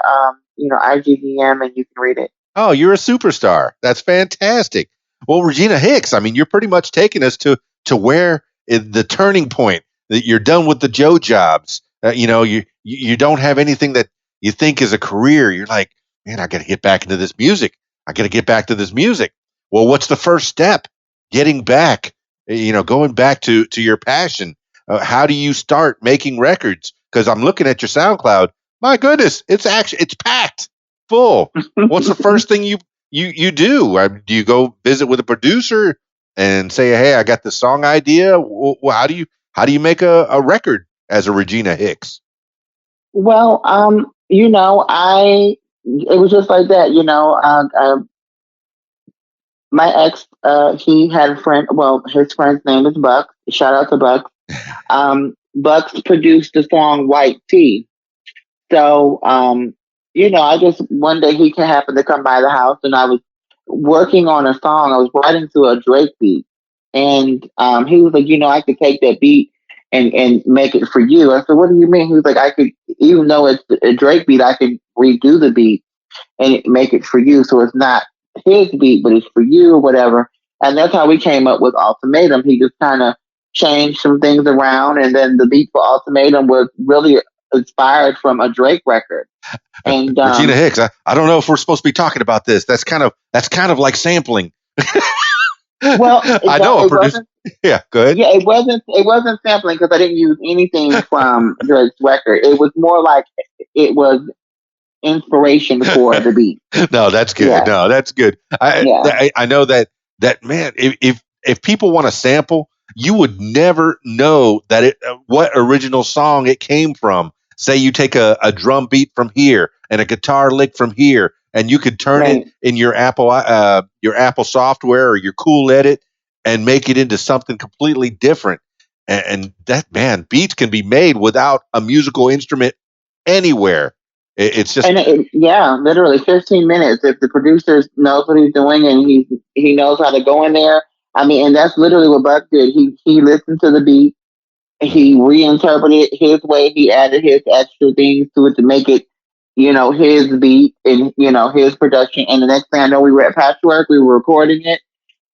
IGDM, and you can read it. Oh, you're a superstar. That's fantastic. Well, Regina Hicks, I mean, you're pretty much taking us to where the turning point that you're done with the Joe jobs. You don't have anything that you think is a career. You're like, man, I got to get back into this music. I got to get back to this music. Well, what's the first step? Getting back, going back to your passion. How do you start making records? Because I'm looking at your SoundCloud. My goodness, it's packed full. What's the first thing you do? Do you go visit with a producer and say, "Hey, I got this song idea"? How do you make a record as a Regina Hicks? Well, I it was just like that. My ex, he had a friend. Well, his friend's name is Buck. Shout out to Buck. Bucks produced the song White Tea. So, I just one day he happened to come by the house, and I was working on a song. I was writing to a Drake beat, and he was like, I could take that beat and make it for you. I said, what do you mean? He was like, I could, even though it's a Drake beat, I could redo the beat and make it for you, so it's not his beat, but it's for you or whatever. And that's how we came up with Ultimatum. He just kind of changed some things around, and then the beat for Ultimatum was really inspired from a Drake record. And Regina Hicks. I don't know if we're supposed to be talking about this. That's kind of like sampling. well, I know no, a it producer. wasn't. Yeah, good. Yeah, it wasn't sampling because I didn't use anything from Drake's record. It was more like it was inspiration for the beat. No, that's good. Yeah, No, that's good. I yeah, I, I know that man. If people want to sample, you would never know that what original song it came from. Say you take a drum beat from here and a guitar lick from here, and you could turn it right. in your Apple software or your Cool Edit and make it into something completely different. And that man, beats can be made without a musical instrument anywhere. It's just And yeah, literally 15 minutes. If the producer knows what he's doing and he knows how to go in there, I mean, and that's literally what Buck did. He listened to the beat, he reinterpreted it his way, he added his extra things to it to make it, his beat and his production. And the next thing I know, we were at Patchwork, we were recording it,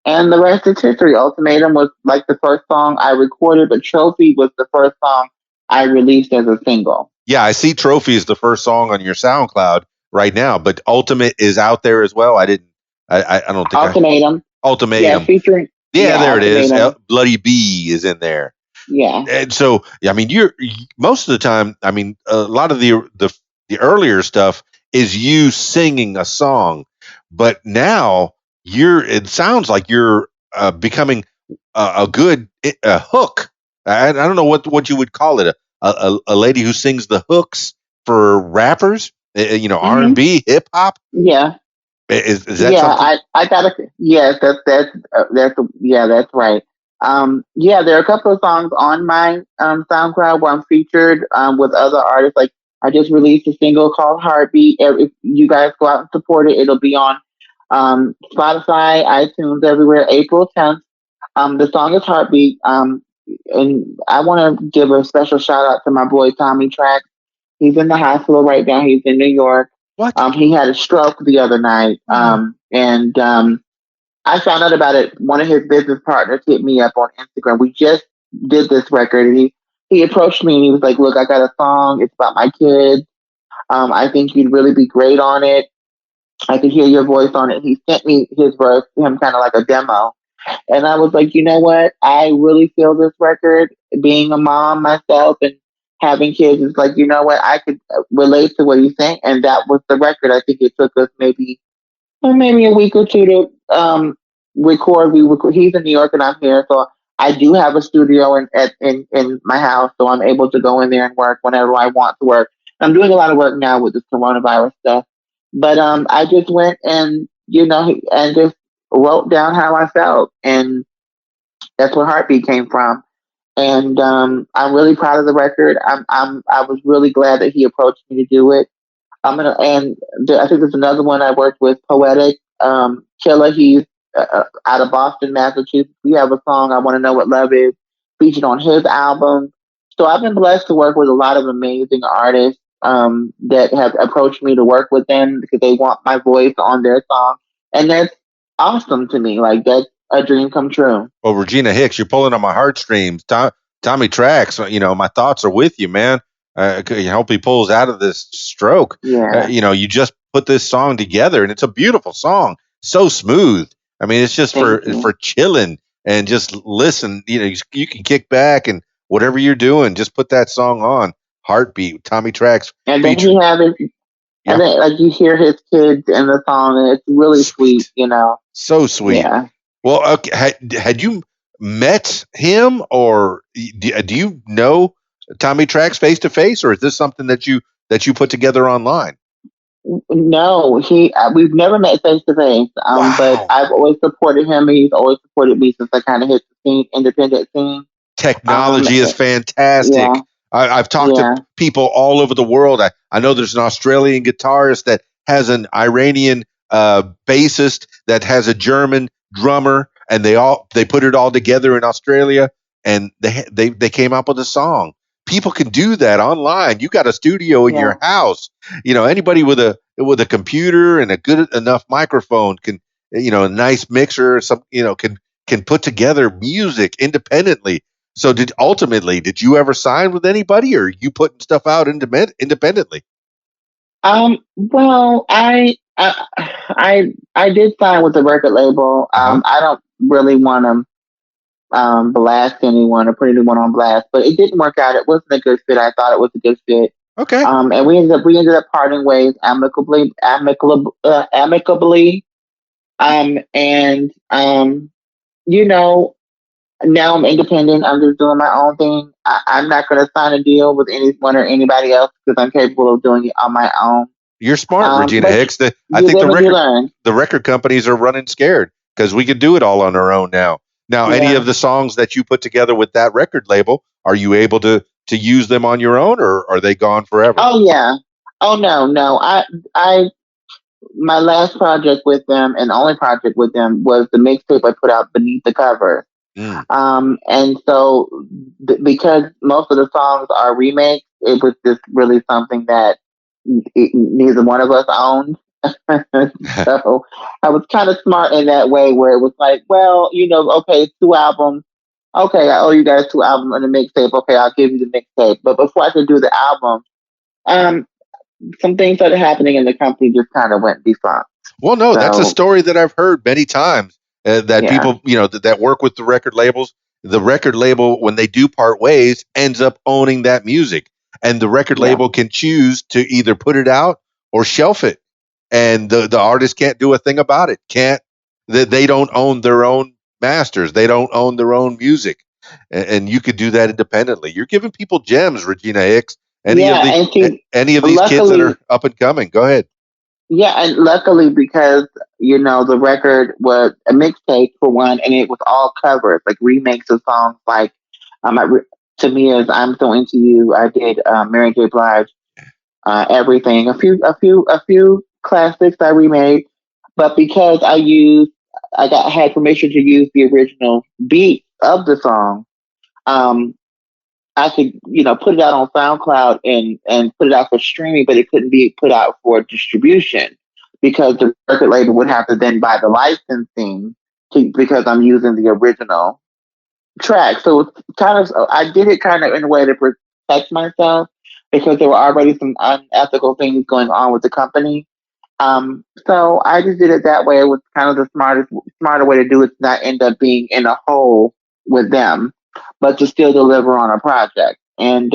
And the rest is history. Ultimatum was like the first song I recorded, but Trophy was the first song I released as a single. Yeah, I see Trophy is the first song on your SoundCloud right now, but Ultimate is out there as well. I didn't. I don't think I. Ultimatum. Yeah, Ultimatum. featuring, Yeah, yeah, there it is. Ultimatum. Bloody B is in there. Yeah. And so, I mean, you're most of the time. I mean, a lot of the earlier stuff is you singing a song, but now you're. It sounds like you're becoming a good hook. I don't know what you would call it. A lady who sings the hooks for rappers. R and Hmm. B, hip hop. Yeah. Is that Yeah, something? I gotta. Yes, yeah, that's right. Yeah, there are a couple of songs on my SoundCloud where I'm featured with other artists. Like I just released a single called "Heartbeat." If you guys go out and support it, it'll be on Spotify, iTunes, everywhere. April 10th. The song is "Heartbeat." And I want to give a special shout out to my boy Tommy Track. He's in the hospital right now. He's in New York. What? He had a stroke the other night. And I found out about it. One of his business partners hit me up on Instagram. We just did this record. And he approached me and he was like, "Look, I got a song. It's about my kids. I think you'd really be great on it. I could hear your voice on it." He sent me his verse, him kind of like a demo. And I was like, you know what? I really feel this record, being a mom myself and having kids, is like, you know what? I could relate to what he's saying. And that was the record. I think it took us maybe a week or two to record. He's in New York and I'm here. So I do have a studio in my house. So I'm able to go in there and work whenever I want to work. I'm doing a lot of work now with this coronavirus stuff. But I just went and, and just wrote down how I felt. And that's where Heartbeat came from. And I'm really proud of the record. I was really glad that he approached me to do it. I think there's another one I worked with, Poetic Killer. He's out of Boston, Massachusetts. We have a song, "I Want to Know What Love Is," featured on his album. So I've been blessed to work with a lot of amazing artists that have approached me to work with them because they want my voice on their song, and that's awesome to me. Like that's a dream come true. Well, Regina Hicks, you're pulling on my heartstrings. Tommy Tracks, my thoughts are with you, man. I hope he pulls out of this stroke. Yeah, You just put this song together, and it's a beautiful song, so smooth. I mean, it's just thank you. for chilling and just listen. You can kick back and whatever you're doing, just put that song on. Heartbeat, Tommy Tracks And then feature. he has his, Yeah, and then like you hear his kids in the song, and it's really sweet. sweet, so sweet. Yeah. Well, okay, had you met him, or do you know Tommy Tracks face to face, or is this something that you put together online? No, we've never met face to face. But Wow, I've always supported him. And he's always supported me since I kind of hit the scene, independent scene. Um, technology is yeah, fantastic. I've talked to yeah, people all over the world. I know there's an Australian guitarist that has an Iranian bassist that has a German drummer, and they put it all together in Australia, and they came up with a song. People can do that online. You got a studio in yeah, your house. Anybody with a computer and a good enough microphone can, a nice mixer or some, can put together music independently. So did you ever sign with anybody, or you putting stuff out independently? Well, I did sign with the record label. Uh-huh. I don't really want to blast anyone or put anyone on blast, but it didn't work out. It wasn't a good fit. I thought it was a good fit. Okay. And we ended up parting ways amicably. And you know, now I'm independent. I'm just doing my own thing. I'm not going to sign a deal with anyone or anybody else because I'm capable of doing it on my own. You're smart, Regina But Hicks. I you think the live and you record learn. the record companies are running scared because we can do it all on our own now. Now, any Yeah. of the songs that you put together with that record label, are you able to use them on your own, or are they gone forever? Oh yeah. Oh no, no. I my last project with them and only project with them was the mixtape I put out, Beneath the Cover. Mm. And so because most of the songs are remakes, it was just really something that neither one of us owned. So I was kind of smart in that way, where it was like, well, okay, 2 albums. Okay, I owe you guys 2 albums and a mixtape. Okay, I'll give you the mixtape. But before I could do the album, um, some things started happening in the company just kind of went defunct. Well, no, that's a So story that I've heard many times, that yeah, people, that work with the record labels, the record label, when they do part ways, ends up owning that music. And the record yeah, label can choose to either put it out or shelf it. And the artist can't do a thing about it. Can't that they don't own their own masters. They don't own their own music. And you could do that independently. You're giving people gems, Regina Hicks. yeah. And see, Any of these kids that luckily, are up and coming, go ahead. yeah, and luckily because the record was a mixtape for one, and it was all covers, like remakes of songs like I Tamia's "I'm So Into You." I did Mary J. Blige, everything. A few classics I remade, but because I had permission to use the original beat of the song. Um, I could, put it out on SoundCloud and put it out for streaming, but it couldn't be put out for distribution because the record label would have to then buy the licensing because I'm using the original track. So it's I did it kind of in a way to protect myself because there were already some unethical things going on with the company. So I just did it that way. It was kind of the smarter way to do it to not end up being in a hole with them, but to still deliver on a project. And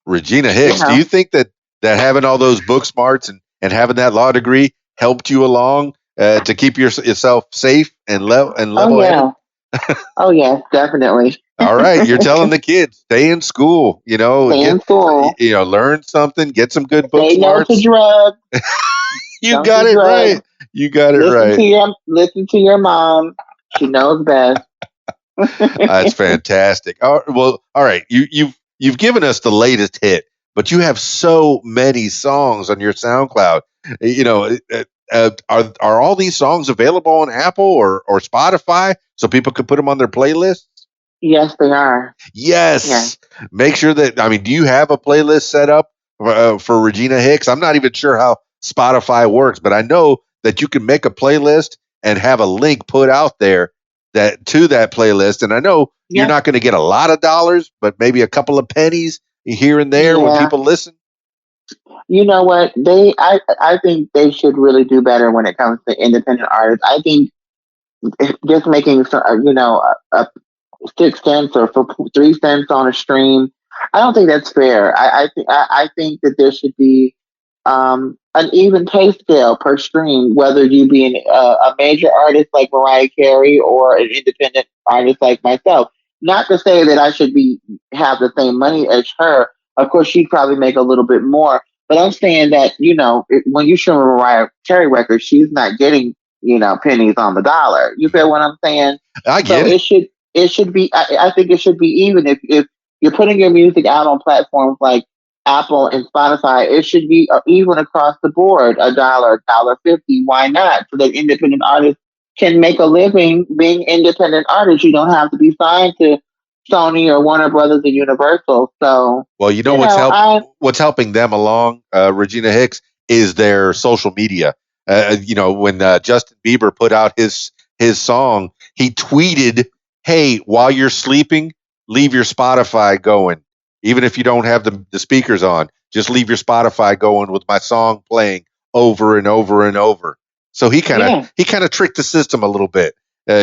Regina you Hicks, do know, you think that having all those book smarts and having that law degree helped you along, to keep yourself safe and oh level headed? yeah, oh yes, definitely. All right, you're telling the kids stay in school. Stay Get in school. learn something, get some good book Say no to smarts. drugs. You Don't got do it drugs. right. You got it Listen to right. your mom. She knows best. That's fantastic. Well, all right. You've given us the latest hit, but you have so many songs on your SoundCloud. Are all these songs available on Apple or Spotify so people could put them on their playlists? Yes, they are. Yes. Yes. Make sure that, I mean, do you have a playlist set up for Regina Hicks? I'm not even sure how Spotify works, but I know that you can make a playlist and have a link put out there that to that playlist. And I know you're Yep. not going to get a lot of dollars, but maybe a couple of pennies here and there when Yeah. people listen. You know what? I think they should really do better when it comes to independent artists. I think just making a 6 cents or for 3 cents on a stream. I don't think that's fair. I think that there should be an even pay scale per stream, whether you be a major artist like Mariah Carey or an independent artist like myself. Not to say that I should be have the same money as her. Of course, she'd probably make a little bit more. But I'm saying that when you show a Mariah Carey record, she's not getting pennies on the dollar. You feel what I'm saying? I So get it. it should be. I think it should be even if you're putting your music out on platforms like Apple and Spotify. It should be even across the board, $1, $1.50. Why not? So that independent artists can make a living being independent artists. You don't have to be signed to Sony or Warner Brothers or Universal. So Well, you know I what's helping them along, Regina Hicks, is their social media. When Justin Bieber put out his song, he tweeted, "Hey, while you're sleeping, leave your Spotify going. Even if you don't have the speakers on, just leave your Spotify going with my song playing over and over and over." So yeah, he kind of tricked the system a little bit, yeah,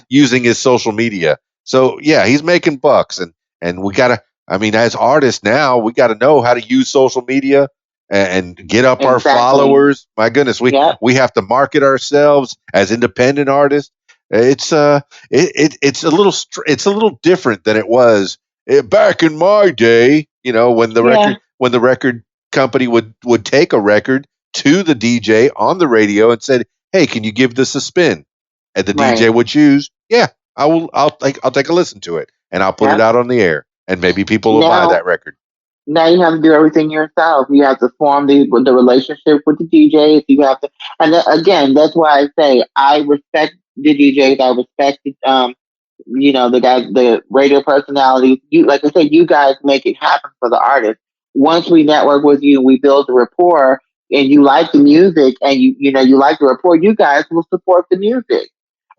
using his social media. So yeah, he's making bucks, and we gotta. I mean, as artists now, we got to know how to use social media and get up our exactly. followers. My goodness, Yep, we have to market ourselves as independent artists. It's it's a it's a little different than it was back in my day. When yeah, the record company would take a record to the DJ on the radio and said, "Hey, can you give this a spin?" And the DJ right. would choose, "Yeah, I will. I'll take a listen to it and I'll put it Yep. out on the air, and maybe people will buy Now that record." Now you have to do everything yourself. You have to form the relationship with the DJs. You have to, and again, that's why I say I respect the DJs. I respect the guys, the radio personalities. You, like I said, you guys make it happen for the artist. Once we network with you, we build a rapport. and you like the music and you like the report, you guys will support the music.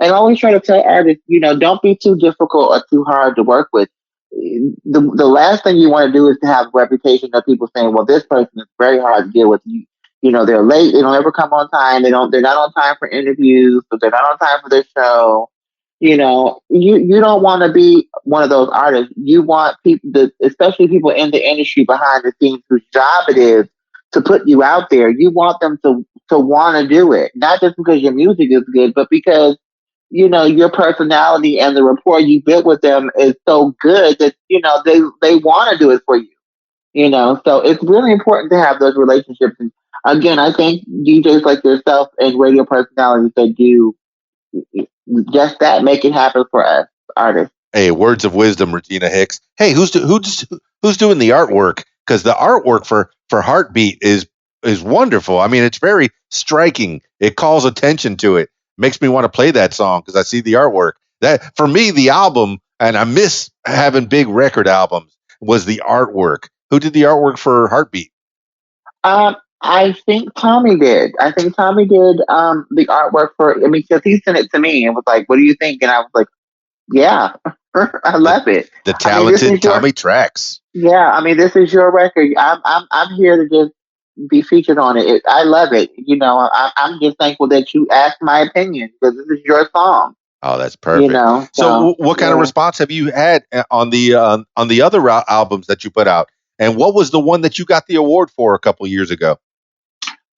And I always try to tell artists, don't be too difficult or too hard to work with. The last thing you want to do is to have a reputation of people saying, well, this person is very hard to deal with. They're late, they don't ever come on time, they're not on time for interviews, so they're not on time for their show. You don't want to be one of those artists. You want people, especially people in the industry behind the scenes whose job it is to put you out there. You want them to want to do it, not just because your music is good, but because your personality and the rapport you built with them is so good that they want to do it for you. So it's really important to have those relationships. And again, I think DJs like yourself and radio personalities that do just that make it happen for us artists. Hey, words of wisdom, Regina Hicks. Hey, who's doing the artwork? Because the artwork for Heartbeat is wonderful. I mean, it's very striking. It calls attention to it. Makes me want to play that song because I see the artwork. That for me, the album, and I miss having big record albums, was the artwork. Who did the artwork for Heartbeat? I think Tommy did. I think Tommy did the artwork for. I mean, because he sent it to me and was like, "What do you think?" And I was like, "Yeah, I The, love it." the I mean, this talented is your. Tommy Trax. Yeah, I mean, this is your record. I'm here to just be featured on it. I love it. I'm just thankful that you asked my opinion because this is your song. Oh, that's perfect. So, So what kind of yeah. response have you had on the other albums that you put out? And what was the one that you got the award for a couple years ago?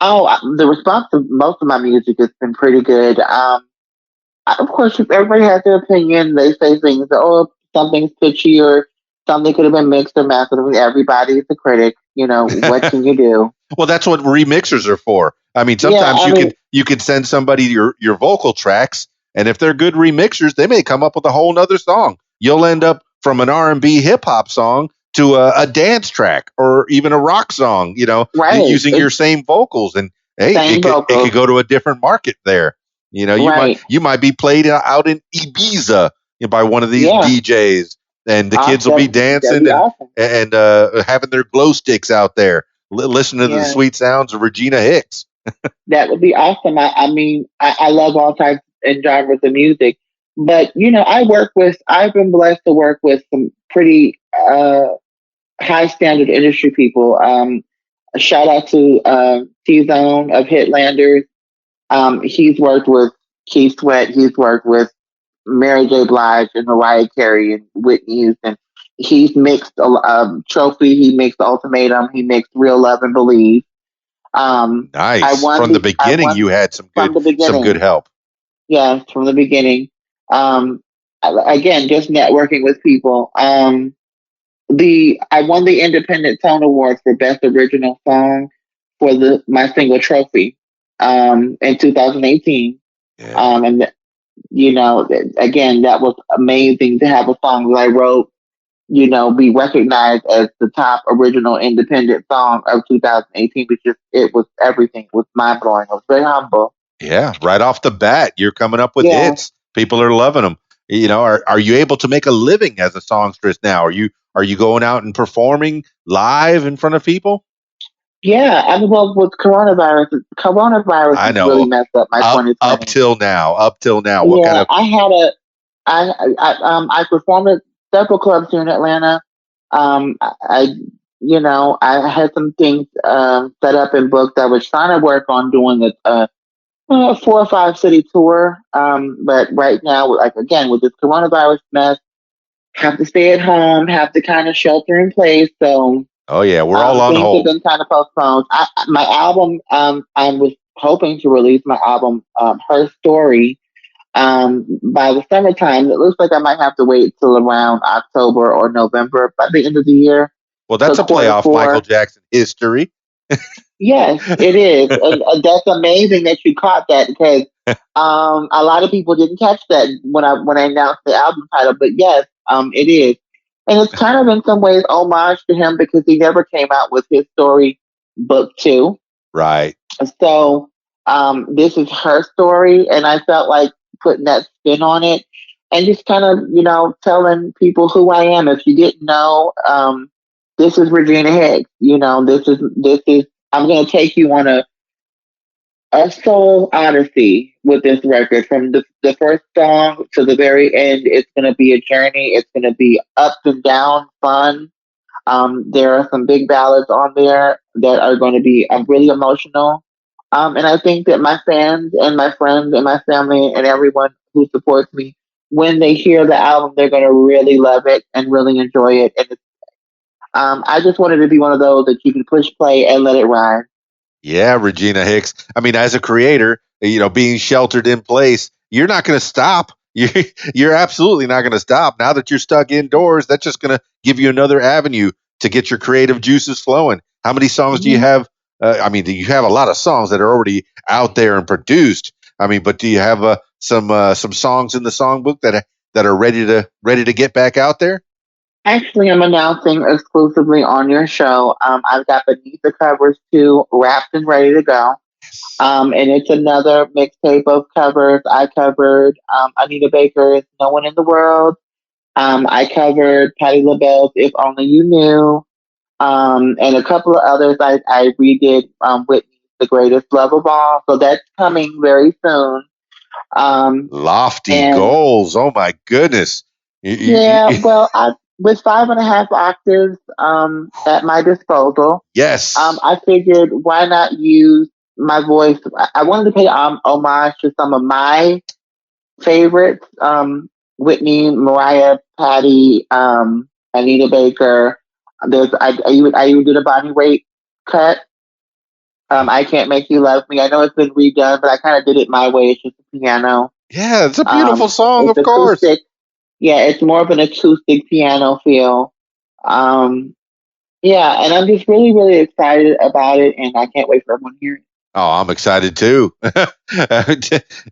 Oh, the response to most of my music has been pretty good. Of course, everybody has their opinion. They say things, oh, something's pitchy or something could have been mixed or mastered. I mean, everybody's a critic. What can you do? Well, that's what remixers are for. I mean, Yeah, sometimes I mean, you could send somebody your vocal tracks, and if they're good remixers, they may come up with a whole nother song. You'll end up from an R&B hip hop song to a dance track or even a rock song. right. Using your It's same vocals, and hey, same it could vocals. go to a different market there. Right. You might be played out in Ibiza by one of these Yeah. DJs, and the kids will be That'd dancing be awesome. and having their glow sticks out there listening to the Yeah. sweet sounds of Regina Hicks. That would be awesome. I mean, I love all types and genres of music. But, I've been blessed to work with some pretty high standard industry people. A shout out to T Zone of Hitlanders. He's worked with Keith Sweat. He's worked with Mary J. Blige and Mariah Carey and Whitney Houston. He's mixed Trophy. He mixed Ultimatum. He mixed Real Love and Believe. I Nice. won From the the I beginning, won you had from the some good beginning. help. Yeah, from the beginning. Um, Again, just networking with people. The I won the Independent Tone Award for Best Original Song for the my single Trophy in 2018. Yeah. And again, that was amazing to have a song that I wrote, be recognized as the top original independent song of 2018 because it was everything. It was mind blowing. I was very humble. Yeah. Right off the bat, you're coming up with Yeah. hits. People are loving them. Are you able to make a living as a songstress now? Are you going out and performing live in front of people? Yeah. I mean, well, with coronavirus I has really know. messed up my Up 2020. till now. Up till now. What kind Yeah. of I performed at several clubs here in Atlanta. I I had some things set up and booked. I was trying to work on doing a 4 or 5 city tour. But right now, like again, with this coronavirus mess, have to stay at home, have to kind of shelter in place. So Oh yeah, we're all on things have hold. been kind of postponed. My album, I was hoping to release my album, Her Story, by the summertime. It looks like I might have to wait till around October or November by the end of the year Well, for that's a quarter playoff Michael four. Jackson history. Yes, it is. And that's amazing that you caught that because a lot of people didn't catch that when I announced the album title. But yes, it is. And it's kind of in some ways homage to him because he never came out with his story book two. Right. So this is her story, and I felt like putting that spin on it and just kind of telling people who I am. If you didn't know, this is Regina Hicks. This is I'm going to take you on a soul odyssey with this record. From the first song to the very end, it's going to be a journey. It's going to be ups and downs, fun. There are some big ballads on there that are going to be really emotional. And I think that my fans and my friends and my family and everyone who supports me, when they hear the album, they're going to really love it and really enjoy it. And I just wanted to be one of those that you can push play and let it ride. Yeah, Regina Hicks. I mean, as a creator, being sheltered in place, you're not going to stop. You're absolutely not going to stop. Now that you're stuck indoors, that's just going to give you another avenue to get your creative juices flowing. How many songs do you Mhm. have? I mean, you have a lot of songs that are already out there and produced. I mean, but do you have some songs in the songbook that are ready to get back out there? Actually, I'm announcing exclusively on your show. I've got Beneath the Covers 2 wrapped and ready to go. And it's another mixtape of covers. I covered Anita Baker's No One in the World. I covered Patti LaBelle's If Only You Knew. And a couple of others I redid Whitney's The Greatest Love of All. So that's coming very soon. Um, Lofty and goals. Oh my goodness. yeah, well, with 5.5 octaves at my disposal, Yes. I figured why not use my voice. I wanted to pay homage to some of my favorites: Whitney, Mariah, Patty, Anita Baker. I even did a Bonnie Raitt cut. I Can't Make You Love Me. I know it's been redone, but I kind of did it my way. It's just a piano. Yeah, it's a beautiful song, It's of course. acoustic. Yeah, it's more of an acoustic piano feel. Um, yeah, and I'm just really, really excited about it, and I can't wait for everyone to hear it. Oh, I'm excited too.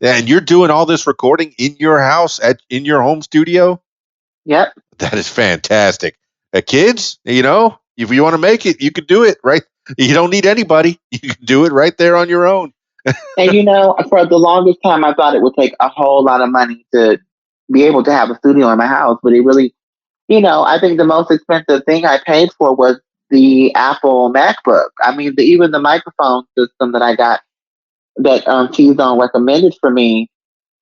And you're doing all this recording in your house in your home studio? Yep. That is fantastic. Kids, if you want to make it, you can do it, right? You don't need anybody. You can do it right there on your own. And for the longest time, I thought it would take a whole lot of money to be able to have a studio in my house, but it really, I think the most expensive thing I paid for was the Apple MacBook. I mean, even the microphone system that I got that T-Zone recommended for me,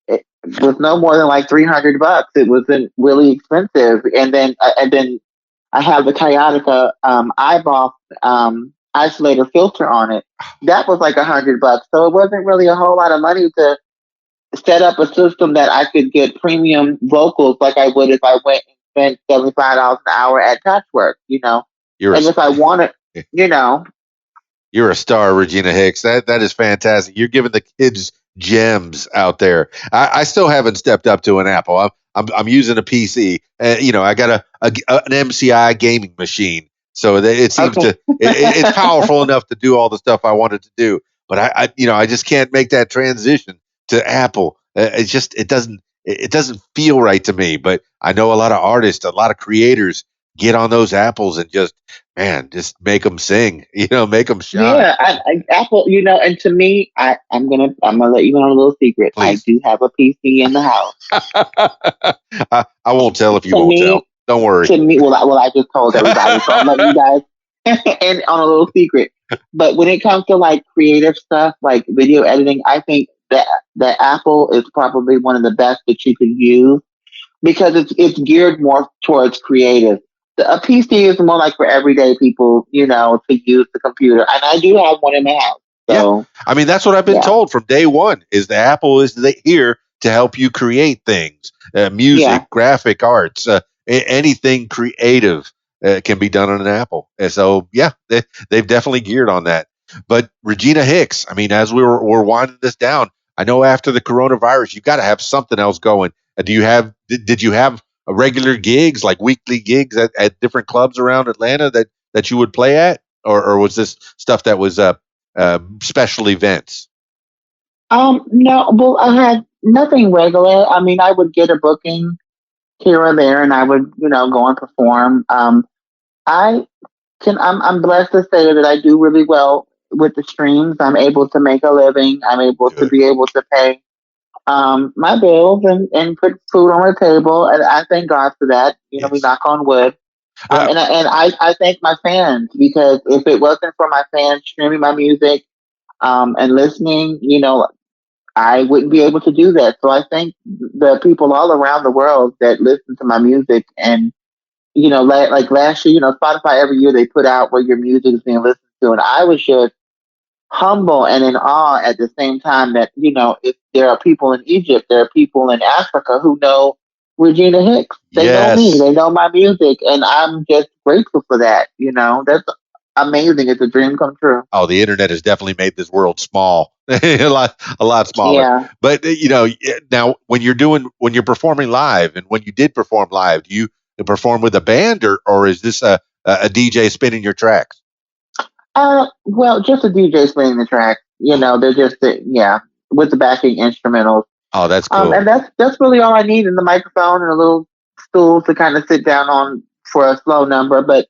it was no more than like $300. It wasn't really expensive, and then I have the Kiotica eyeball isolator filter on it. That was like $100, so it wasn't really a whole lot of money to set up a system that I could get premium vocals like I would if I went and spent $75 an hour at Touchwork. You're a And if I wanted, you know, You're a star, Regina Hicks. That is fantastic. You're giving the kids gems out there. I still haven't stepped up to an Apple. I'm using a PC. I got an MCI gaming machine, so that it seems okay, it's powerful enough to do all the stuff I wanted to do. But I just can't make that transition to Apple. It doesn't feel right to me. But I know a lot of artists, a lot of creators get on those apples and just, man, just make them sing, make them shine. yeah, Apple, and to me, I'm gonna let you in on a little secret. I Please. do have a PC in the house. I won't tell if you To won't tell. me, Don't worry. I just told everybody, so I'm letting you guys in on a little secret. But when it comes to like creative stuff, like video editing, I think that Apple is probably one of the best that you can use because it's geared more towards creative. A PC is more like for everyday people, to use the computer. And I do have one in my house. Yeah. So I mean, that's what I've been yeah, told from day one is the Apple is here to help you create things, yeah. music, graphic arts, anything creative can be done on an Apple. And so, yeah, they've definitely geared on that. But Regina Hicks, I mean, as we're winding this down, I know after the coronavirus, you got to have something else going. Did you have regular gigs, like weekly gigs at different clubs around Atlanta that you would play at? Or was this stuff that was special events? No, well, I had nothing regular. I mean, I would get a booking here or there, and I would, go and perform. I I'm blessed to say that I do really well with the streams. I'm able to make a living. I'm able to Good. be able to pay my bills and put food on the table. And I thank God for that. We Yes. knock on wood. Uh, I thank my fans, because if it wasn't for my fans streaming my music, and listening, I wouldn't be able to do that. So I thank the people all around the world that listen to my music. And, like last year, Spotify, every year they put out where your music is being listened to. And I was just humble and in awe at the same time that, if there are people in Egypt, there are people in Africa who know Regina Hicks. They know me, yes. they know my music. And I'm just grateful for that. That's amazing. It's a dream come true. Oh, the internet has definitely made this world small, a lot smaller. Yeah. But now when you're performing live, and when you did perform live, do you perform with a band, or is this a DJ spinning your tracks? Well, just a DJ spinning the track. They're just yeah, with the backing instrumentals. Oh, that's And cool. that's really all I need, in the microphone and a little stool to kind of sit down on for a slow number. But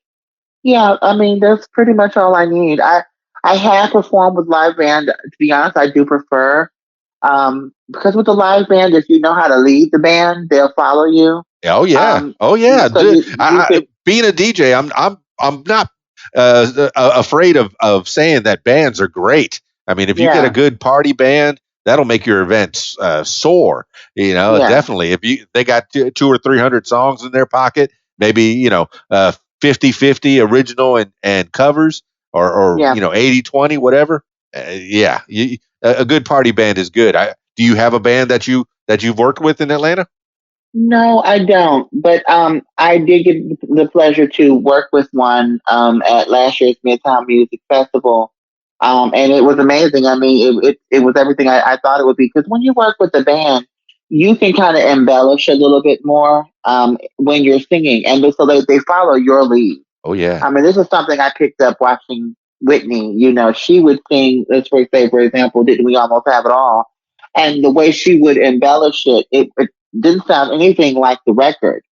yeah, I mean, that's pretty much all I need. I have performed with live band. To be honest, I do prefer, because with the live band, if you know how to lead the band, they'll follow you. Oh yeah, Um, oh yeah. so you could, Being a DJ, I'm not afraid of saying that bands are great. I mean, if you get a yeah, good party band, that'll make your events soar. yeah, Definitely. If they got two or 300 songs in their pocket, maybe 50-50 original and covers, or yeah. 80-20, whatever. Yeah, a good party band is good. Do you have a band that you've worked with in Atlanta? No, I don't. But I did get the pleasure to work with one at last year's Midtown Music Festival, and it was amazing. I mean, it was everything I thought it would be. Because when you work with the band, you can kind of embellish a little bit more when you're singing, and so they follow your lead. Oh yeah. I mean, this is something I picked up watching Whitney. She would sing, let's say, for example, Didn't We Almost Have It All? And the way she would embellish it didn't sound anything like the record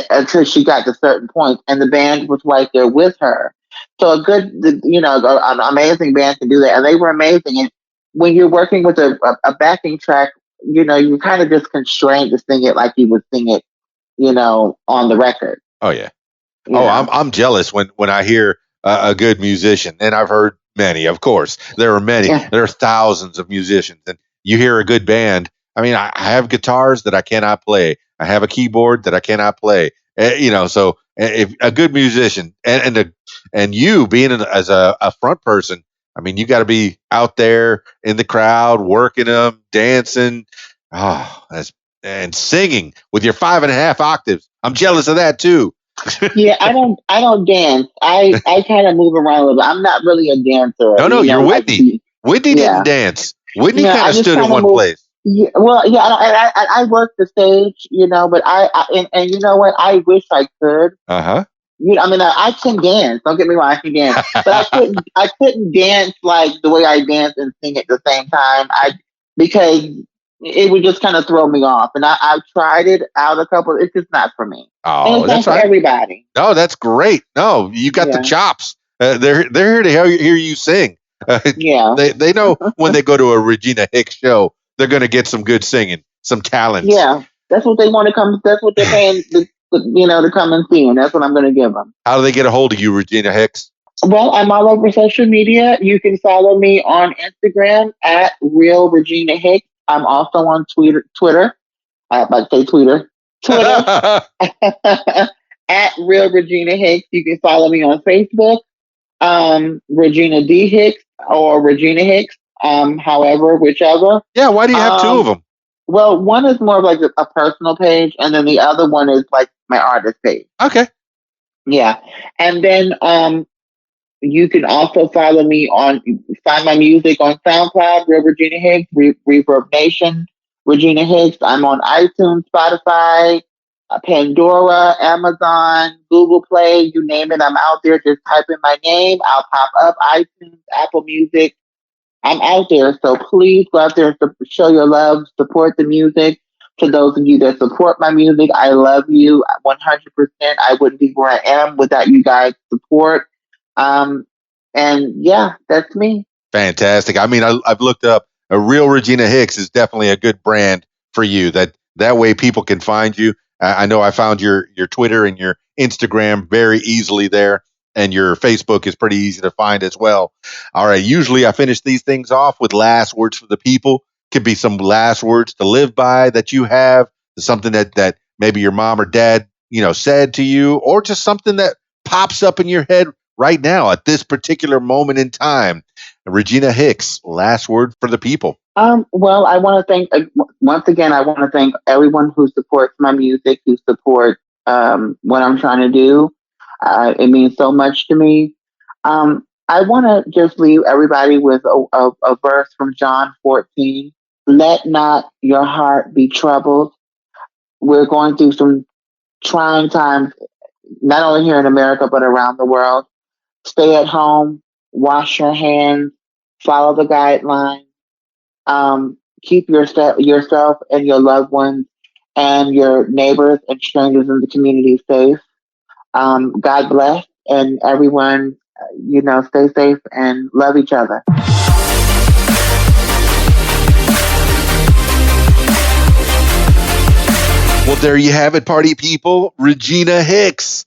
until she got to certain points, and the band was right there with her. So an amazing band can do that, and they were amazing. And when you're working with a backing track, you're kind of just constrained to sing it like you would sing it, on the record. Oh yeah. You Oh, know, I'm jealous when I hear a good musician, and I've heard many. Of course, there are many. yeah, There are thousands of musicians, and you hear a good band. I mean, I have guitars that I cannot play. I have a keyboard that I cannot play. So if a good musician, and you being as a front person, I mean, you got to be out there in the crowd, working them, dancing, that's and singing with your 5.5 octaves. I'm jealous of that too. yeah. I don't dance. I kind of move around a little bit. I'm not really a dancer. No, no, you're Like Whitney. Whitney didn't yeah. dance. Whitney Yeah, kind I of just stood in kind of one move. place. Yeah, well, yeah, I work the stage, but and you know what? I wish I could. Uh huh. I mean, I can dance. Don't get me wrong, I can dance, but I couldn't. I couldn't dance like the way I dance and sing at the same time. Because it would just kind of throw me off. And I've tried it out a couple. It's just not for me, and Oh, it's not that's for right. everybody. No, that's great. No, you got the Yeah, chops. They're here to hear you sing. Uh, yeah, they know when they go to a Regina Hicks show, they're going to get some good singing, some talents. yeah. That's what they want to come. That's what they're paying. To come and see, and that's what I'm going to give them. How do they get a hold of you, Regina Hicks? Well, I'm all over social media. You can follow me on Instagram at Real Regina Hicks. I'm also on Twitter. I about to say Twitter. Twitter at Real Regina Hicks. You can follow me on Facebook, Regina D Hicks or Regina Hicks. However, whichever. Yeah, why do you have two of Um, them? well, one is more of like a personal page, and then the other one is like my artist page. Okay. Yeah, and then you can also find my music on SoundCloud, Real Regina Hicks, Reverb Nation, Regina Hicks. I'm on iTunes, Spotify, Pandora, Amazon, Google Play, you name it. I'm out there. Just type in my name. I'll pop up. iTunes, Apple Music. I'm out there. So please go out there and show your love, support the music. To those of you that support my music, I love you 100%. I wouldn't be where I am without you guys' support. Um, and yeah, that's me. Fantastic. I mean, I've looked up a Real Regina Hicks is definitely a good brand for you. That way people can find you. I know I found your Twitter and your Instagram very easily there. And your Facebook is pretty easy to find as well. All right. Usually I finish these things off with last words for the people. Could be some last words to live by that you have, something that maybe your mom or dad, said to you, or just something that pops up in your head right now at this particular moment in time. Regina Hicks, last word for the people. Well, I want to thank once again. I want to thank everyone who supports my music, who support what I'm trying to do. It means so much to me. I want to just leave everybody with a verse from John 14. Let not your heart be troubled. We're going through some trying times, not only here in America but around the world. Stay at home, wash your hands, follow the guidelines. Keep yourself and your loved ones and your neighbors and strangers in the community safe. God bless, and everyone, stay safe and love each other. Well, there you have it, party people. Regina Hicks.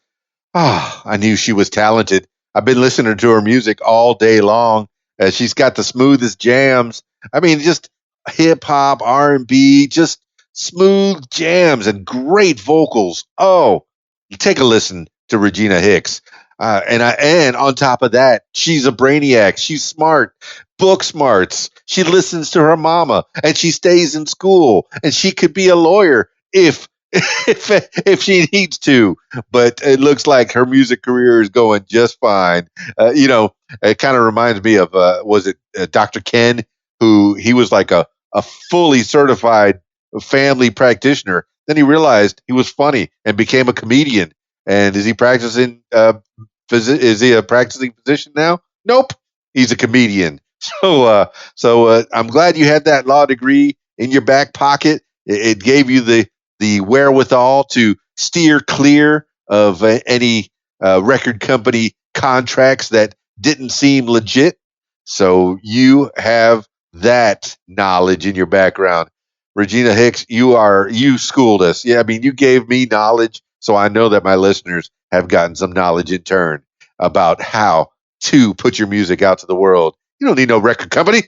I knew she was talented. I've been listening to her music all day long. She's got the smoothest jams. I mean, just hip hop, R&B, just smooth jams and great vocals. Oh, take a listen to Regina Hicks. And on top of that, she's a brainiac. She's smart, book smarts. She listens to her mama, and she stays in school, and she could be a lawyer if she needs to. But it looks like her music career is going just fine. It kind of reminds me of was it Dr. Ken, who he was like a fully certified family practitioner. Then he realized he was funny and became a comedian. And is he practicing? Is he a practicing physician now? Nope, he's a comedian. So I'm glad you had that law degree in your back pocket. It gave you the wherewithal to steer clear of any record company contracts that didn't seem legit. So you have that knowledge in your background. Regina Hicks, you schooled us. Yeah, I mean, you gave me knowledge, so I know that my listeners have gotten some knowledge in turn about how to put your music out to the world. You don't need no record company.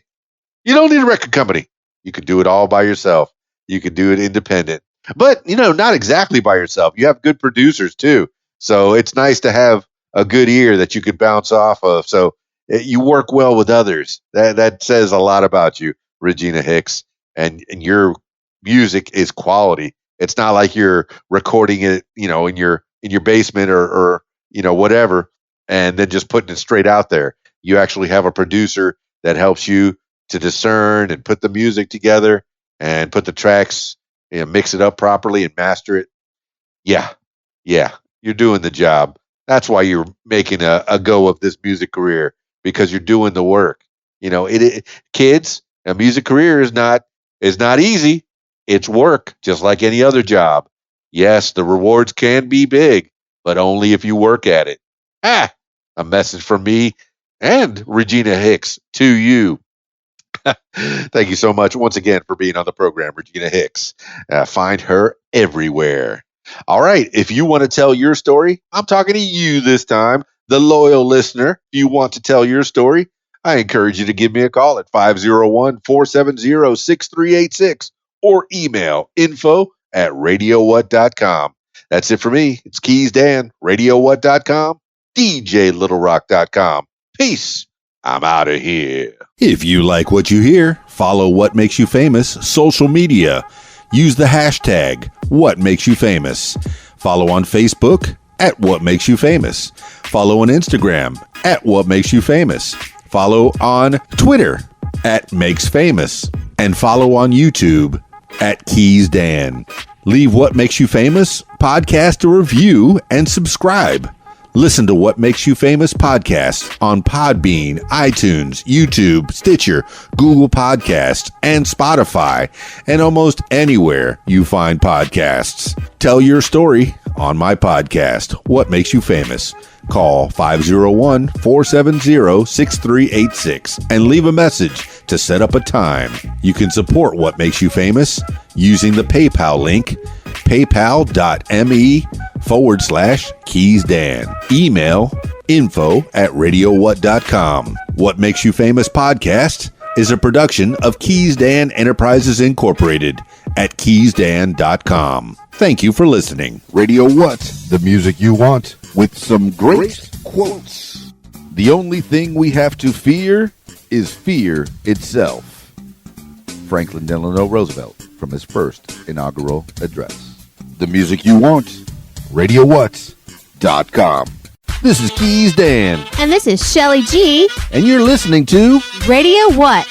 You don't need a record company. You could do it all by yourself. You could do it independent. But, not exactly by yourself. You have good producers too. So it's nice to have a good ear that you could bounce off of. So you work well with others. That says a lot about you, Regina Hicks. And your music is quality. It's not like you're recording it, in your basement or whatever, and then just putting it straight out there. You actually have a producer that helps you to discern and put the music together and put the tracks, mix it up properly and master it. Yeah, you're doing the job. That's why you're making a go of this music career, because you're doing the work. Kids, a music career is not easy. It's work, just like any other job. Yes, the rewards can be big, but only if you work at it. A message from me and Regina Hicks to you. Thank you so much once again for being on the program, Regina Hicks. Find her everywhere. All right. If you want to tell your story, I'm talking to you this time, the loyal listener. If you want to tell your story, I encourage you to give me a call at 501-470-6386 or email info@radiowhat.com. That's it for me. It's Keys Dan, radiowhat.com, djlittlerock.com. Peace. I'm out of here. If you like what you hear, follow What Makes You Famous social media. Use the hashtag What Makes You Famous. Follow on Facebook at What Makes You Famous. Follow on Instagram at What Makes You Famous. Follow on Twitter at Makes Famous. And follow on YouTube at Keys Dan. Leave What Makes You Famous podcast a review and subscribe. Listen to What Makes You Famous podcast on Podbean, iTunes, YouTube, Stitcher, Google Podcasts, and Spotify, and almost anywhere you find podcasts. Tell your story on my podcast, What Makes You Famous. Call 501-470-6386 and leave a message to set up a time. You can support What Makes You Famous using the PayPal link, paypal.me /KeysDan. Email info@radiowhat.com. What Makes You Famous podcast is a production of Keys Dan Enterprises Incorporated at keysdan.com. Thank you for listening. Radio What? The music you want with some great quotes. The only thing we have to fear is fear itself. Franklin Delano Roosevelt from his first inaugural address. The music you want. RadioWhat.com. This is Keys Dan. And this is Shelly G. And you're listening to Radio What?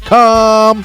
.com.